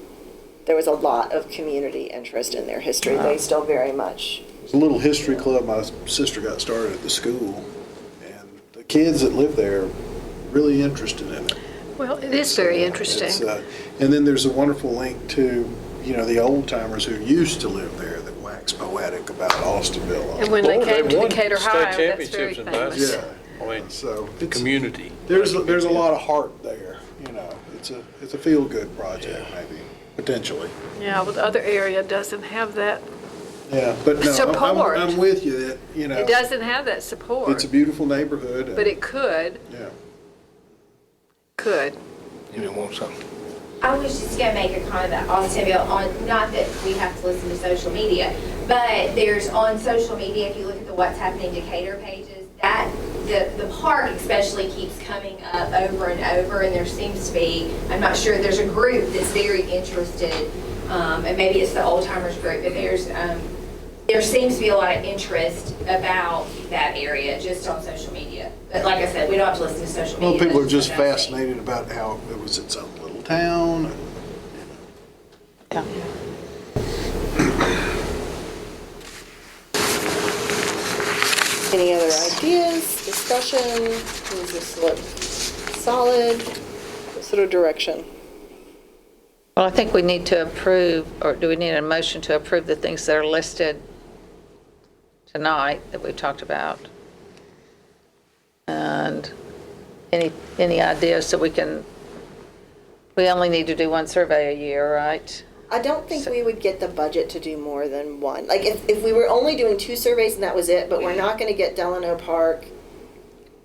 There was a lot of community interest in their history. They still very much. There's a little history club my sister got started at the school, and the kids that live there are really interested in it. Well, it is very interesting. It's, and then there's a wonderful link to, the old timers who used to live there that wax poetic about Austinville. And when they Lord, came to won Decatur state High, that's very championships in famous. basketball. Yeah. I mean, So it's, community. there's a lot of heart there. It's a feel good project maybe potentially. Yeah, well, the other area doesn't have that. Yeah, but no, Support. I'm with you that It doesn't have that support. it's a beautiful neighborhood. But it could. Yeah. You didn't want something. I was just going to make a comment about Austinville on, not that we have to listen to social media, but there's on social media, if you look at the What's Happening Decatur pages, that the park especially keeps coming up over and over, and there seems to be, I'm not sure, there's a group that's very interested, and maybe it's the old timers group, but there seems to be a lot of interest about that area just on social media. But like I said, we don't have to listen to social media. Well, people are That's just what I'm saying. fascinated about how it was its own little town. Yeah. Any other ideas, discussion? Does this look solid? What sort of direction? Well, I think we need to approve, or do we need a motion to approve the things that are listed tonight that we've talked about? And any ideas so we only need to do one survey a year, right? I don't think we would get the budget to do more than one. Like, if we were only doing two surveys and that was it, but we're not going to get Delano Park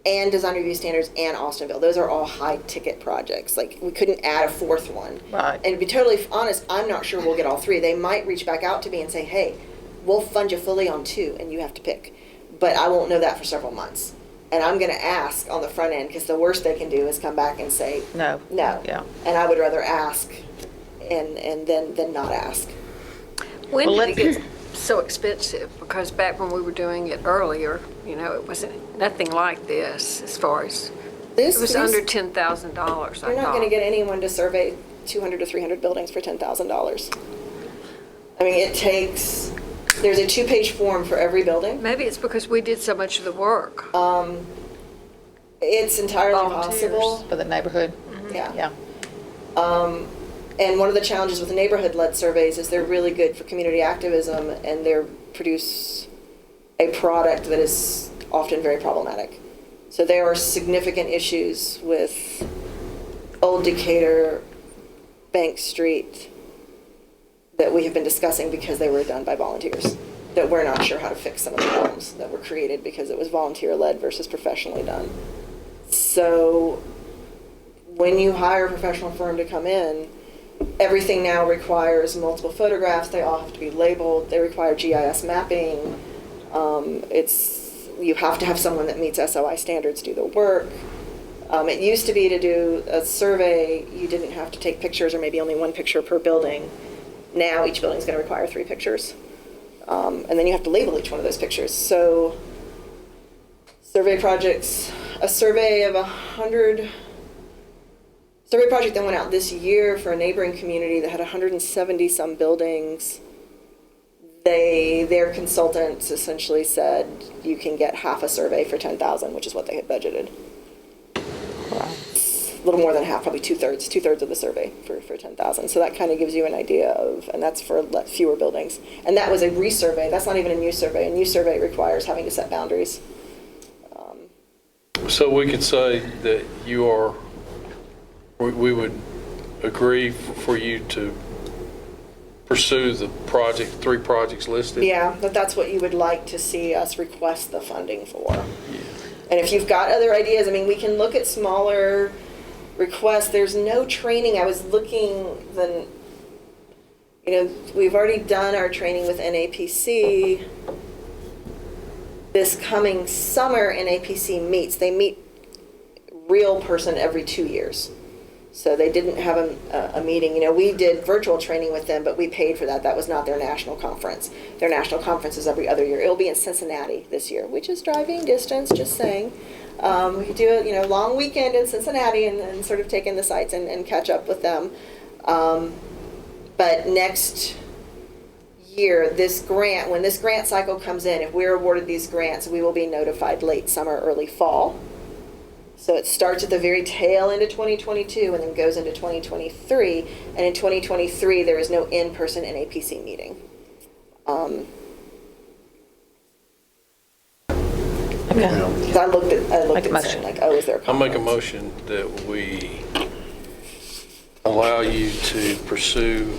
and Design Review Standards and Austinville. Those are all high-ticket projects. Like, we couldn't add a fourth one. Right. And to be totally honest, I'm not sure we'll get all three. They might reach back out to me and say, hey, we'll fund you fully on two, and you have to pick. But I won't know that for several months. And I'm going to ask on the front end, because the worst they can do is come back and say, No. no. Yeah. And I would rather ask and then not ask. When Well, did it get so expensive? Because back when we were doing it earlier, it wasn't nothing like this as far as, it was under $10,000, I thought. You're not going to get anyone to survey 200 to 300 buildings for $10,000. I mean, there's a 2-page form for every building. Maybe it's because we did so much of the work. It's entirely Volunteers. possible. For the neighborhood? Yeah. Yeah. And one of the challenges with neighborhood-led surveys is they're really good for community activism, and they produce a product that is often very problematic. So there are significant issues with Old Decatur, Bank Street, that we have been discussing because they were done by volunteers, that we're not sure how to fix some of the problems that were created because it was volunteer-led versus professionally done. So when you hire a professional firm to come in, everything now requires multiple photographs. They all have to be labeled. They require GIS mapping. You have to have someone that meets SOI standards do the work. It used to be to do a survey, you didn't have to take pictures or maybe only one picture per building. Now each building is going to require 3 pictures. And then you have to label each one of those pictures. So survey projects, a survey of 100, survey project that went out this year for a neighboring community that had 170 some buildings. Their consultants essentially said you can get half a survey for $10,000, which is what they had budgeted. A little more than half, probably two-thirds of the survey for $10,000. So that kind of gives you an idea of, and that's for fewer buildings. And that was a resurvey. That's not even a new survey. A new survey requires having to set boundaries. So we could say that we would agree for you to pursue the 3 projects listed? Yeah, that's what you would like to see us request the funding for. And if you've got other ideas, I mean, we can look at smaller requests. There's no training. I was looking, we've already done our training with NAPC. This coming summer, NAPC meets. They meet real person every 2 years. So they didn't have a meeting. We did virtual training with them, but we paid for that. That was not their national conference. Their national conference is every other year. It'll be in Cincinnati this year, which is driving distance, just saying. We could do a long weekend in Cincinnati and sort of take in the sites and catch up with them. But next year, when this grant cycle comes in, if we're awarded these grants, we will be notified late summer, early fall. So it starts at the very tail end of 2022 and then goes into 2023. And in 2023, there is no in-person NAPC meeting. Because I looked at saying, like, oh, is there a I'll make a conflict? motion that we allow you to pursue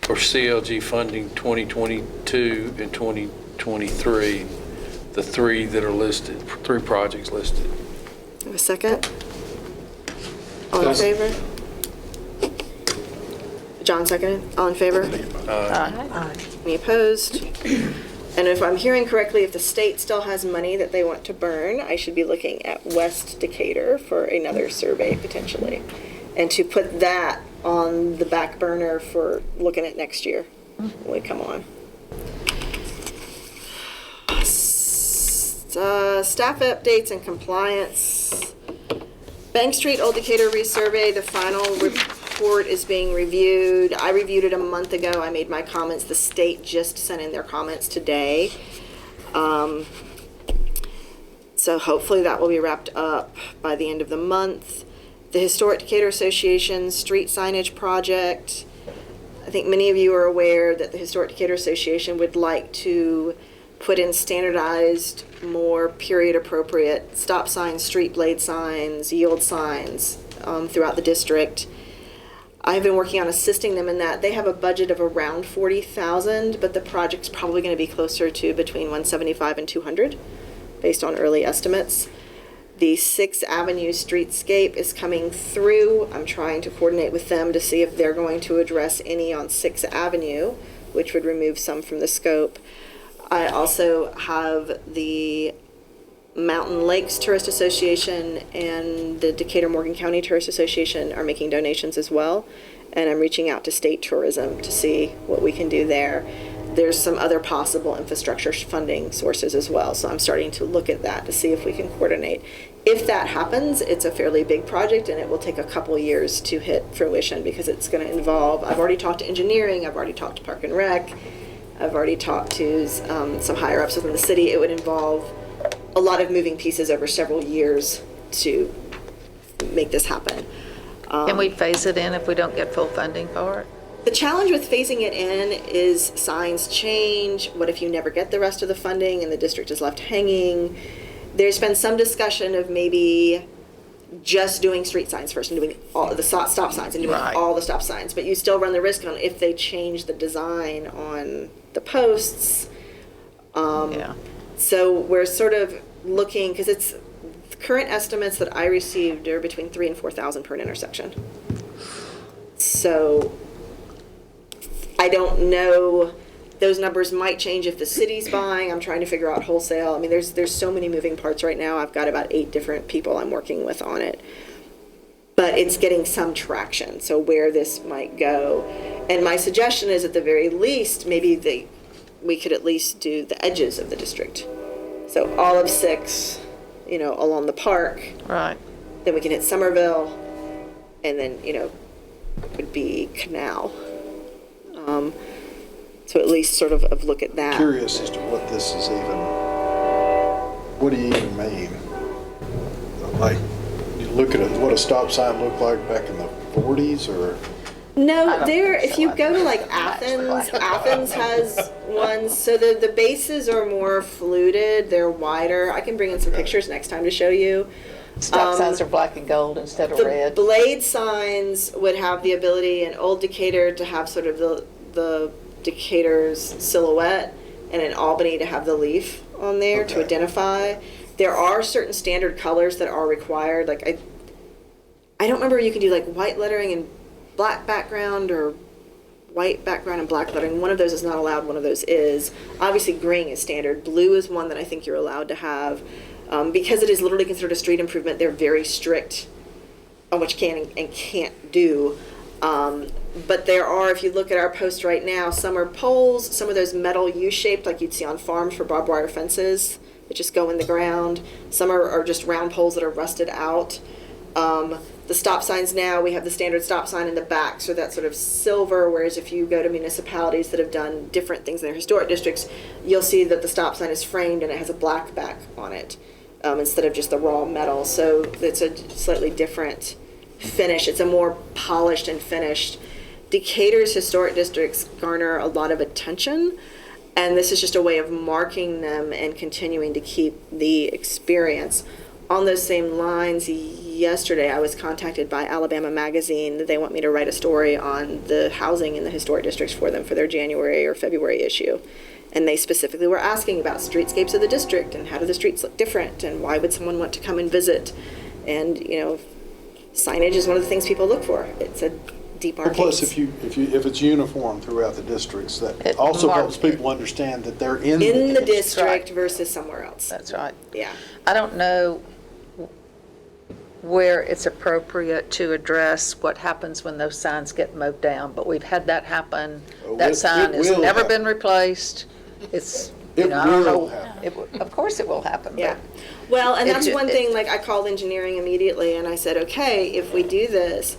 for CLG funding 2022 and 2023, the 3 that are listed, 3 projects listed. Have a second? All in favor? John seconded. All in favor? Aye. Any opposed? And if I'm hearing correctly, if the state still has money that they want to burn, I should be looking at West Decatur for another survey potentially. And to put that on the back burner for looking at next year when we come on. Staff updates and compliance. Bank Street, Old Decatur resurvey, the final report is being reviewed. I reviewed it a month ago. I made my comments. The state just sent in their comments today. So hopefully that will be wrapped up by the end of the month. The Historic Decatur Association street signage project. I think many of you are aware that the Historic Decatur Association would like to put in standardized, more period-appropriate stop signs, street blade signs, yield signs throughout the district. I've been working on assisting them in that. They have a budget of around $40,000, but the project's probably going to be closer to between $175 and $200, based on early estimates. The 6th Avenue streetscape is coming through. I'm trying to coordinate with them to see if they're going to address any on 6th Avenue, which would remove some from the scope. I also have the Mountain Lakes Tourist Association and the Decatur Morgan County Tourist Association are making donations as well. And I'm reaching out to state tourism to see what we can do there. There's some other possible infrastructure funding sources as well. So I'm starting to look at that to see if we can coordinate. If that happens, it's a fairly big project and it will take a couple years to hit fruition because it's going to involve, I've already talked to engineering, I've already talked to Park and Rec, I've already talked to some higher ups within the city. It would involve a lot of moving pieces over several years to make this happen. Can we phase it in if we don't get full funding for it? The challenge with phasing it in is signs change. What if you never get the rest of the funding and the district is left hanging? there's been some discussion of maybe just doing street signs first and doing all the stop signs and doing all the stop signs, but you still run the risk on if they change the design on the posts. So we're sort of looking, because it's current estimates that I received are between 3,000 and 4,000 per intersection. So I don't know. Those numbers might change if the city's buying. I'm trying to figure out wholesale. I mean, there's so many moving parts right now. I've got about 8 different people I'm working with on it. But it's getting some traction, so where this might go. And my suggestion is, at the very least, maybe we could at least do the edges of the district. So all of 6, along the park. Right. Then we can hit Somerville, and then, it would be Canal. So at least sort of look at that. Curious as to what this is even, what do you even mean? Like, you look at what a stop sign looked like back in the 40s, or? No, if you go to like Athens has ones. So the bases are more fluted, they're wider. I can bring in some pictures next time to show you. Stop signs are black and gold instead of red. The blade signs would have the ability in Old Decatur to have sort of the Decatur's silhouette, and in Albany to have the leaf on there to identify. There are certain standard colors that are required. Like I don't remember, you can do like white lettering and black background, or white background and black lettering. One of those is not allowed, one of those is. Obviously green is standard. Blue is one that I think you're allowed to have. Because it is literally considered a street improvement, they're very strict on what you can and can't do. But there are, if you look at our post right now, some are poles, some of those metal U-shaped like you'd see on farms for barbed wire fences that just go in the ground. Some are just round poles that are rusted out. The stop signs now, we have the standard stop sign in the back, so that's sort of silver, whereas if you go to municipalities that have done different things in their historic districts, you'll see that the stop sign is framed and it has a black back on it instead of just the raw metal. So it's a slightly different finish. It's a more polished and finished. Decatur's historic districts garner a lot of attention, and this is just a way of marking them and continuing to keep the experience. On those same lines, yesterday I was contacted by Alabama Magazine. They want me to write a story on the housing in the historic districts for them for their January or February issue. And they specifically were asking about streetscapes of the district and how do the streets look different and why would someone want to come and visit. And, signage is one of the things people look for. It's a demarcates. Plus, if it's uniform throughout the districts, that also helps people understand that they're in the district versus somewhere else. That's right. Yeah. I don't know where it's appropriate to address what happens when those signs get mowed down, but we've had that happen. That sign has never been replaced. It's, I don't know. Of course it will happen. Yeah. Well, and that's one thing, like I called engineering immediately and I said, okay, if we do this,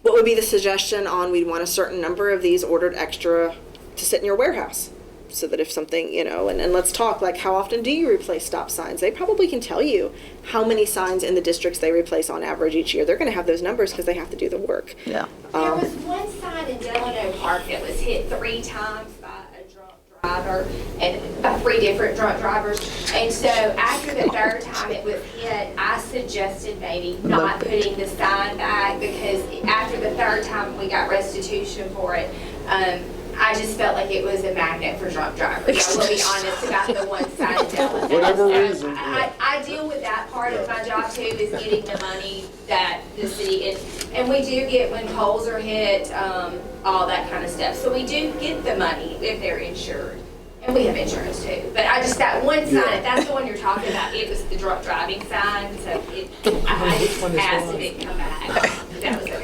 what would be the suggestion on we'd want a certain number of these ordered extra to sit in your warehouse? So that if something, and let's talk, like how often do you replace stop signs? They probably can tell you how many signs in the districts they replace on average each year. They're going to have those numbers because they have to do the work. Yeah. There was one sign in Delano Park that was hit 3 times by a drunk driver, and by 3 different drunk drivers. And so after the 3rd time it was hit, I suggested maybe not putting the sign back, because after the 3rd time we got restitution for it. I just felt like it was a magnet for drunk drivers. I will be honest about the one sign in Delano. Whatever reason. I deal with that part of my job too, is getting the money that the city, and we do get when poles are hit, all that kind of stuff. So we do get the money if they're insured. And we have insurance too. But I just, that one sign, if that's the one you're talking about, it was the drunk driving sign. So I just asked if it come back. That was okay.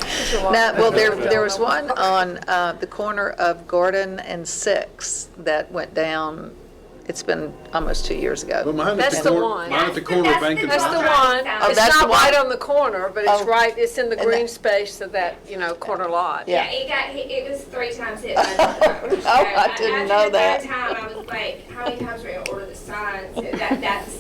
Now, well, there was one on the corner of Gordon and 6th that went down. It's been almost 2 years ago. That's the one. Mine at the corner of Bank and That's the one. Oh, It's that's not the one. right on the corner, but it's right, it's in the And green that- space of that, corner lot. Yeah. It was 3 times hit by drunk drivers. Oh, I didn't know that. After the 3rd time, I was like, how many times are we going to order the signs? That's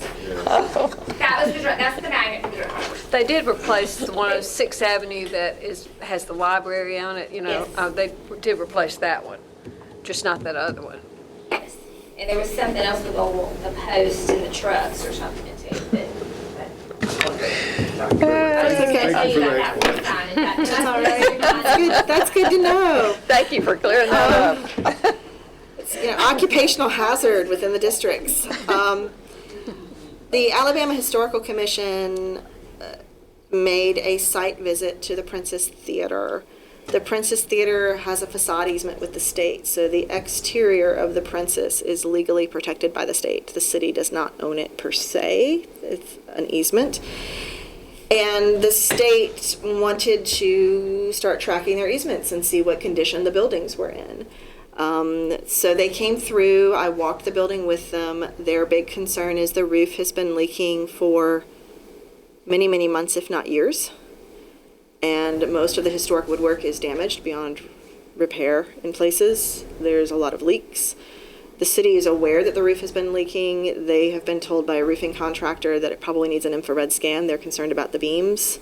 the magnet for the drunk drivers. They did replace the one on 6th Avenue that has the library on it, Yes. They did replace that one, just not that other one. Yes. And there was something else with the post and the trucks or something too. That's okay. Thank you for the That's all right. That's good to know. Thank you for clearing that up. Occupational hazard within the districts. The Alabama Historical Commission made a site visit to the Princess Theater. The Princess Theater has a facade easement with the state, so the exterior of the Princess is legally protected by the state. The city does not own it per se. It's an easement. And the state wanted to start tracking their easements and see what condition the buildings were in. So they came through, I walked the building with them. Their big concern is the roof has been leaking for many, many months, if not years. And most of the historic woodwork is damaged beyond repair in places. There's a lot of leaks. The city is aware that the roof has been leaking. They have been told by a roofing contractor that it probably needs an infrared scan. They're concerned about the beams.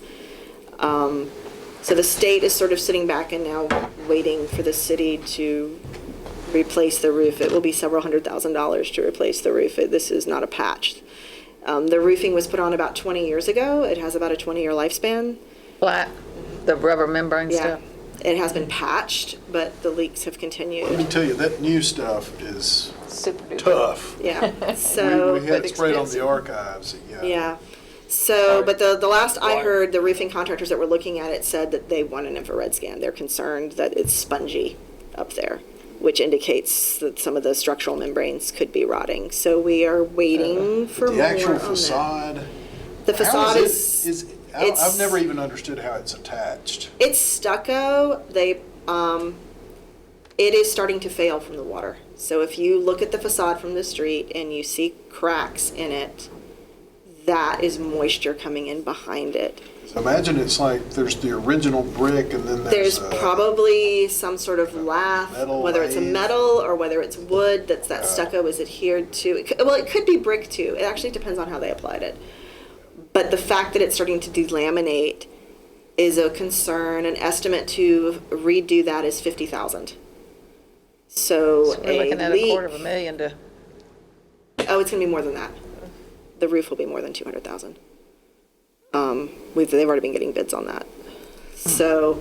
So the state is sort of sitting back and now waiting for the city to replace the roof. It will be several $100,000s to replace the roof. This is not a patch. The roofing was put on about 20 years ago. It has about a 20-year lifespan. Flat, the rubber membrane Yeah, stuff. it has been patched, but the leaks have Let me continued. tell you, that new stuff is Super duper. tough. Yeah, so, We had but it sprayed on the expensive. archives, yeah. So, but the last I heard, the roofing contractors that were looking at it said that they want an infrared scan. They're concerned that it's spongy up there, which indicates that some of the structural membranes could be rotting. So we are waiting for more The on actual that. facade. The how facade is I've it's- never even understood how it's attached. It's stucco. It is starting to fail from the water. So if you look at the facade from the street and you see cracks in it, that is moisture coming in behind it. So imagine it's like there's the original brick and then There's there's probably some sort of lath, metal whether it's a lathe. metal or whether it's wood that stucco is adhered to. It could be brick too. It actually depends on how they applied it. But the fact that it's starting to delaminate is a concern. An estimate to redo that is $50,000. So We're looking at leak- $250,000 to, Oh, it's gonna be more than that. The roof will be more than 200,000. They've already been getting bids on that. So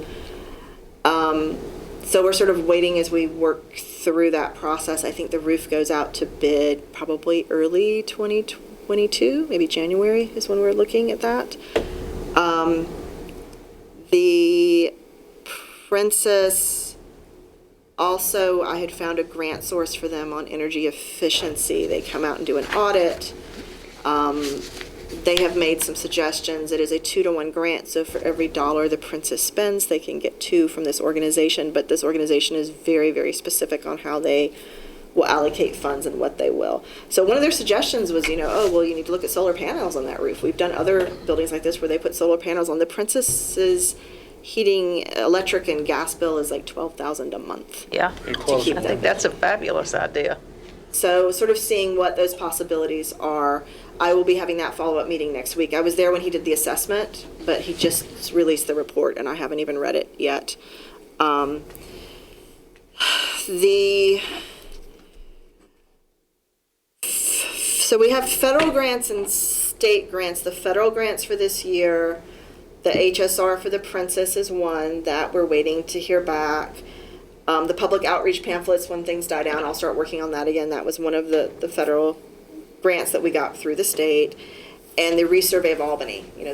we're sort of waiting as we work through that process. I think the roof goes out to bid probably early 2022, maybe January is when we're looking at that. The Princess, also, I had found a grant source for them on energy efficiency. They come out and do an audit. They have made some suggestions. It is a 2-to-1 grant, so for every dollar the Princess spends, they can get 2 from this organization, but this organization is very, very specific on how they will allocate funds and what they will. So one of their suggestions was, you need to look at solar panels on that roof. We've done other buildings like this where they put solar panels on. The Princess's heating, electric and gas bill is like $12,000 a month. yeah. keep I think that's a fabulous idea. So sort of seeing what those possibilities are. I will be having that follow-up meeting next week. I was there when he did the assessment, but he just released the report and I haven't even read it yet. So we have federal grants and state grants. The federal grants for this year, the HSR for the Princess is one that we're waiting to hear back. The public outreach pamphlets, when things die down, I'll start working on that again. That was one of the federal grants that we got through the state. And the resurvey of Albany, we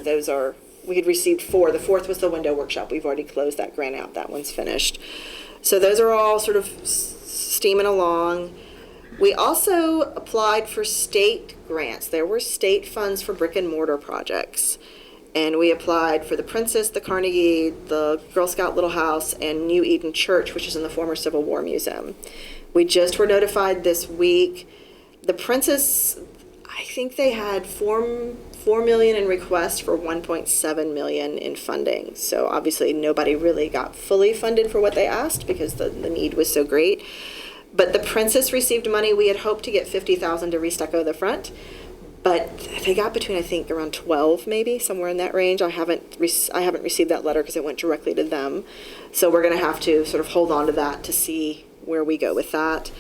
had received 4. The 4th was the window workshop. We've already closed that grant out. That one's finished. So those are all sort of steaming along. We also applied for state grants. There were state funds for brick and mortar projects. And we applied for the Princess, the Carnegie, the Girl Scout Little House, and New Eden Church, which is in the former Civil War Museum. We just were notified this week. The Princess, I think they had $4 million in requests for $1.7 million in funding. So obviously nobody really got fully funded for what they asked because the need was so great. But the Princess received money. We had hoped to get $50,000 to restucco the front. But they got between, I think, around 12, maybe, somewhere in that range. I haven't received that letter because it went directly to them. So we're going to have to sort of hold on to that to see where we go with that.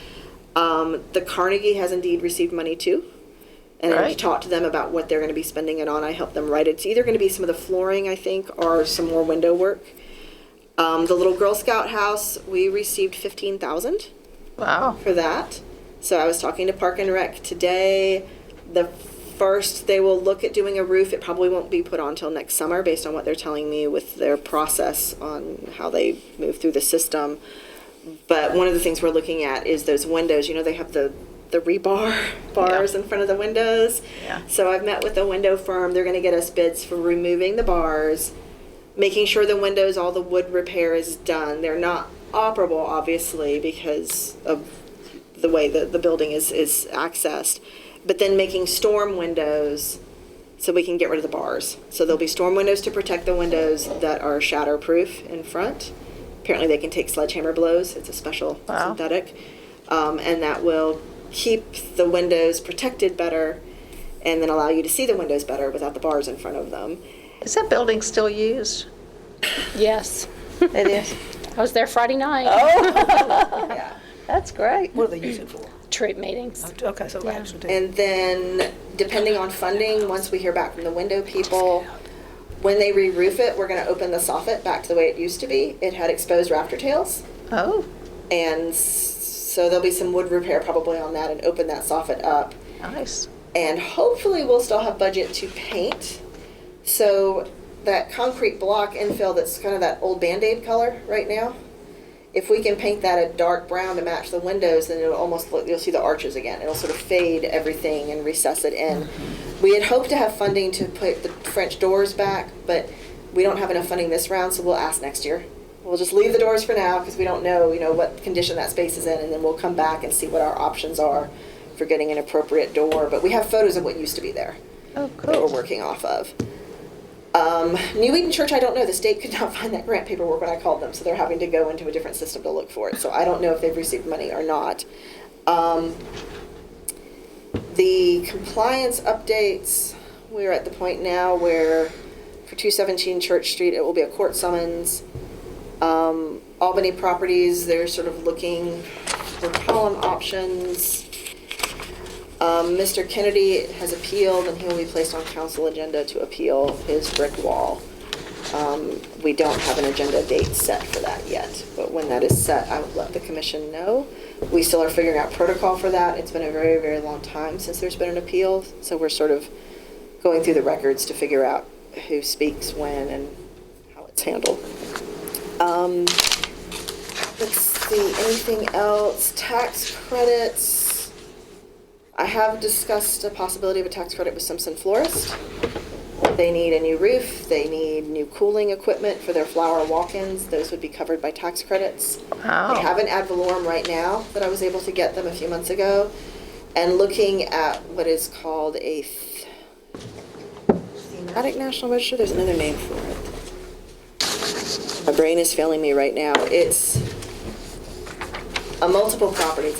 The Carnegie has indeed received money, too. And then Right. talk to them about what they're going to be spending it on. I help them write it. It's either going to be some of the flooring, I think, or some more window work. The little Girl Scout house, we received $15,000 Wow. for that. So I was talking to Park and Rec today. The first they will look at doing a roof. It probably won't be put on until next summer based on what they're telling me with their process on how they move through the system. But one of the things we're looking at is those windows. You know, they have the rebar bars in front of the windows. Yeah. So I've met with a window firm. They're going to get us bids for removing the bars, making sure the windows, all the wood repair is done. They're not operable, obviously, because of the way that the building is accessed. But then making storm windows so we can get rid of the bars. So there'll be storm windows to protect the windows that are shatterproof in front. Apparently they can take sledgehammer blows. It's a special synthetic. And that will keep the windows protected better and then allow you to see the windows better without the bars in front of them. Is that building still used? Yes. It is. I was there Friday night. Yeah. That's great. What do they use it for? Troop meetings. Okay, so actually. And then, depending on funding, once we hear back from the window people, when they re-roof it, we're going to open the soffit back to the way it used to be. It had exposed rafter tails. Oh, And so there'll be some wood repair probably on that and open that soffit up. nice. And hopefully we'll still have budget to paint. So that concrete block infill that's kind of that old Band-Aid color right now, if we can paint that a dark brown to match the windows, then it'll almost look, you'll see the arches again. It'll sort of fade everything and recess it in. We had hoped to have funding to put the French doors back, but we don't have enough funding this round, so we'll ask next year. We'll just leave the doors for now because we don't know, what condition that space is in, and then we'll come back and see what our options are for getting an appropriate door. But we have photos of what used to be there Oh, that we're cool. working off of. New Eden Church, I don't know. The state could not find that grant paperwork when I called them, so they're having to go into a different system to look for it. So I don't know if they've received money or not. The compliance updates, we're at the point now where for 217 Church Street, it will be a court summons. Albany Properties, they're sort of looking for column options. Mr. Kennedy has appealed, and he will be placed on council agenda to appeal his brick wall. We don't have an agenda date set for that yet, but when that is set, I will let the commission know. We still are figuring out protocol for that. It's been a very, very long time since there's been an appeal, so we're sort of going through the records to figure out who speaks when and how it's handled. Let's see, anything else? Tax credits. I have discussed a possibility of a tax credit with Simpson Florist. They need a new roof. They need new cooling equipment for their flower walk-ins. Those would be covered by tax credits. Wow. They have an ad valorem right now that I was able to get them a few months ago. And looking at what is called a thematic national register. There's another name for it. My brain is failing me right now. It's a multiple property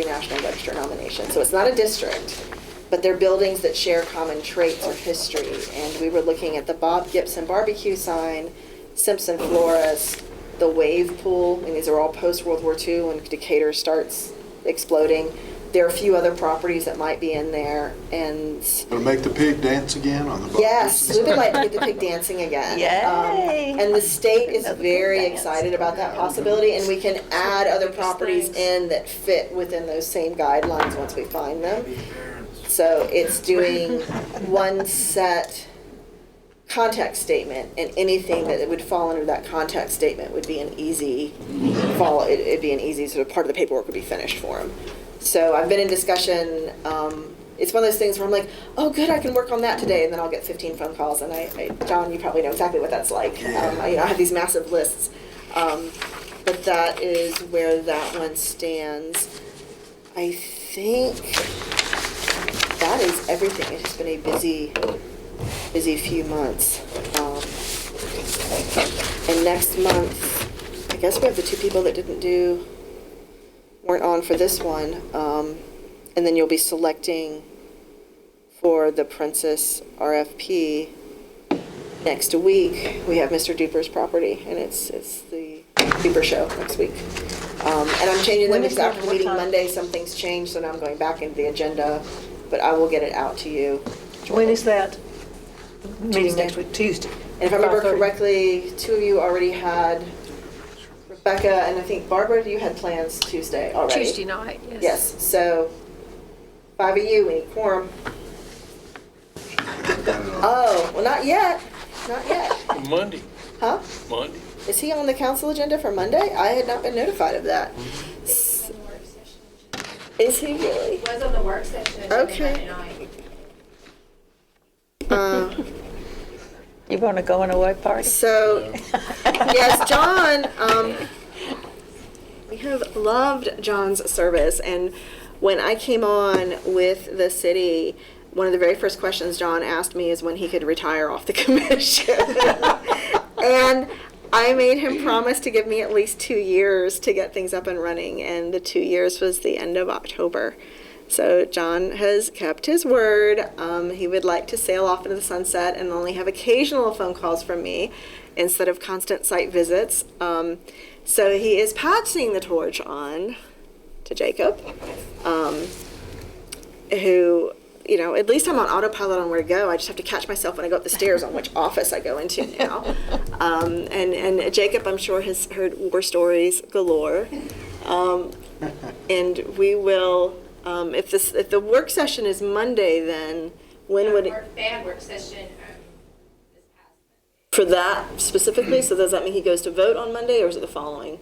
national register nomination. So it's not a district, but they're buildings that share common traits or history. And we were looking at the Bob Gibson barbecue sign, Simpson Florist, the wave pool, and these are all post-World War II when Decatur starts exploding. There are a few other properties that might be in there, and Gonna make the pig dance again on the boat? yes, we would like to get the pig dancing again. Yay. And the state is Another pig very dance. excited about that possibility, and we can add other properties in that fit within those same guidelines once we find them. So it's doing one set context statement, and anything that would fall under that context statement would be an easy follow. It'd be an easy sort of part of the paperwork would be finished for them. So I've been in discussion. It's one of those things where I'm like, oh, good, I can work on that today, and then I'll get 15 phone calls. And John, you probably know exactly what that's like. I have these massive lists, but that is where that one stands. I think that is everything. It's just been a busy few months. And next month, I guess we have the two people that weren't on for this one. And then you'll be selecting for the Princess RFP next week. We have Mr. Duper's property, and it's the Duper show next week. And I'm changing them because after the meeting Monday, some things changed, so now I'm going back into the agenda but I will get it out to you. When is that? Meeting Tuesday. next week, Tuesday. And if I remember 5:30. correctly, 2 of you already had, Rebecca and I think Barbara, you had plans Tuesday already. Tuesday night, yes. Yes, so 5 of you, we need quorum. Oh, well, not yet, not yet. Monday, Huh? Monday. Is he on the council agenda for Monday? I had not been notified of that. Is he really? Was on the work session agenda Okay. Monday night. You want to go on a away party? So, yes, John, we have loved John's service, and when I came on with the city, one of the very first questions John asked me is when he could retire off the commission. And I made him promise to give me at least 2 years to get things up and running, and the 2 years was the end of October. So John has kept his word. He would like to sail off into the sunset and only have occasional phone calls from me instead of constant site visits. So he is passing the torch on to Jacob, who, you know, at least I'm on autopilot on where to go. I just have to catch myself when I go up the stairs on which office I go into now. And Jacob, I'm sure, has heard war stories galore. And we will, if the work session is Monday, then when would it? They had work session this past Monday. For that specifically? So does that mean he goes to vote on Monday, or is it the following?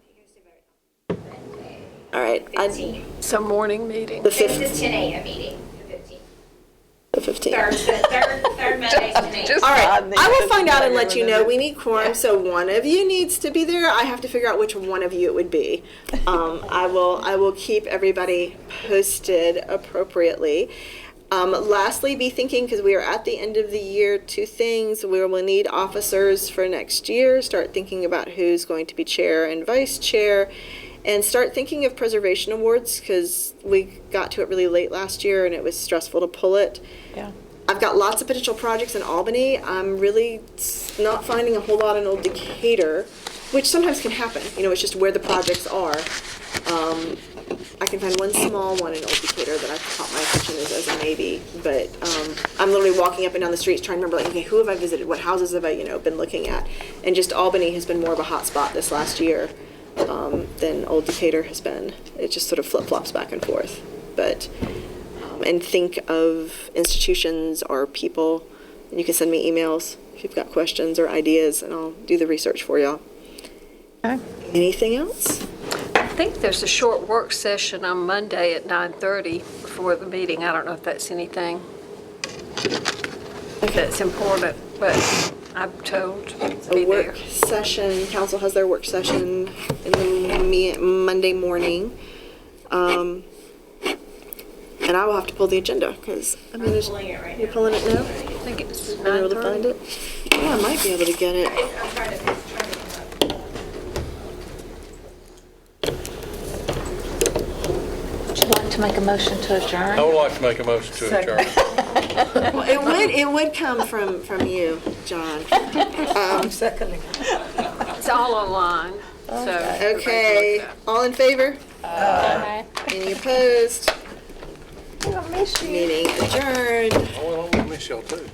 He goes to vote on Monday. All right. 15th. Some morning meeting. The It's 5th, a 10 a.m. meeting, the 15th. the 15th. Third Monday, 10 a.m. All right, I will find out and let you know. We need quorum, so one of you needs to be there. I have to figure out which one of you it would be. I will keep everybody posted appropriately. Lastly, be thinking, because we are at the end of the year, 2 things. We will need officers for next year. Start thinking about who's going to be chair and vice chair. And start thinking of preservation awards, because we got to it really late last year and it was stressful to pull it. Yeah. I've got lots of potential projects in Albany. I'm really not finding a whole lot in Old Decatur, which sometimes can happen. You know, it's just where the projects are. I can find one small one in Old Decatur that I've caught my attention as a maybe, but I'm literally walking up and down the streets trying to remember, like, okay, who have I visited? What houses have I, been looking at? And just Albany has been more of a hot spot this last year than Old Decatur has been. It just sort of flip-flops back and forth. But and think of institutions or people. And you can send me emails if you've got questions or ideas, and I'll do the research for y'all. Okay. Anything else? I think there's a short work session on Monday at 9:30 before the meeting. I don't know if that's anything that's important, but I'm told to be A there. work session, council has their work session in the Monday morning. And I will have to pull the agenda, because, I mean, pulling it right you're now. pulling it now? I think it's Am I able to 9:30. find it? Yeah, I might be able to get it. I'm trying to come up. Would you like to make a motion to adjourn? I would like to make a motion to adjourn. Well, it would come from you, John. I'm seconding. It's all online, so. everybody can Okay, look that. all in favor? Okay. Any opposed? I miss you. Meeting adjourned. Oh, well, I'm gonna miss y'all too.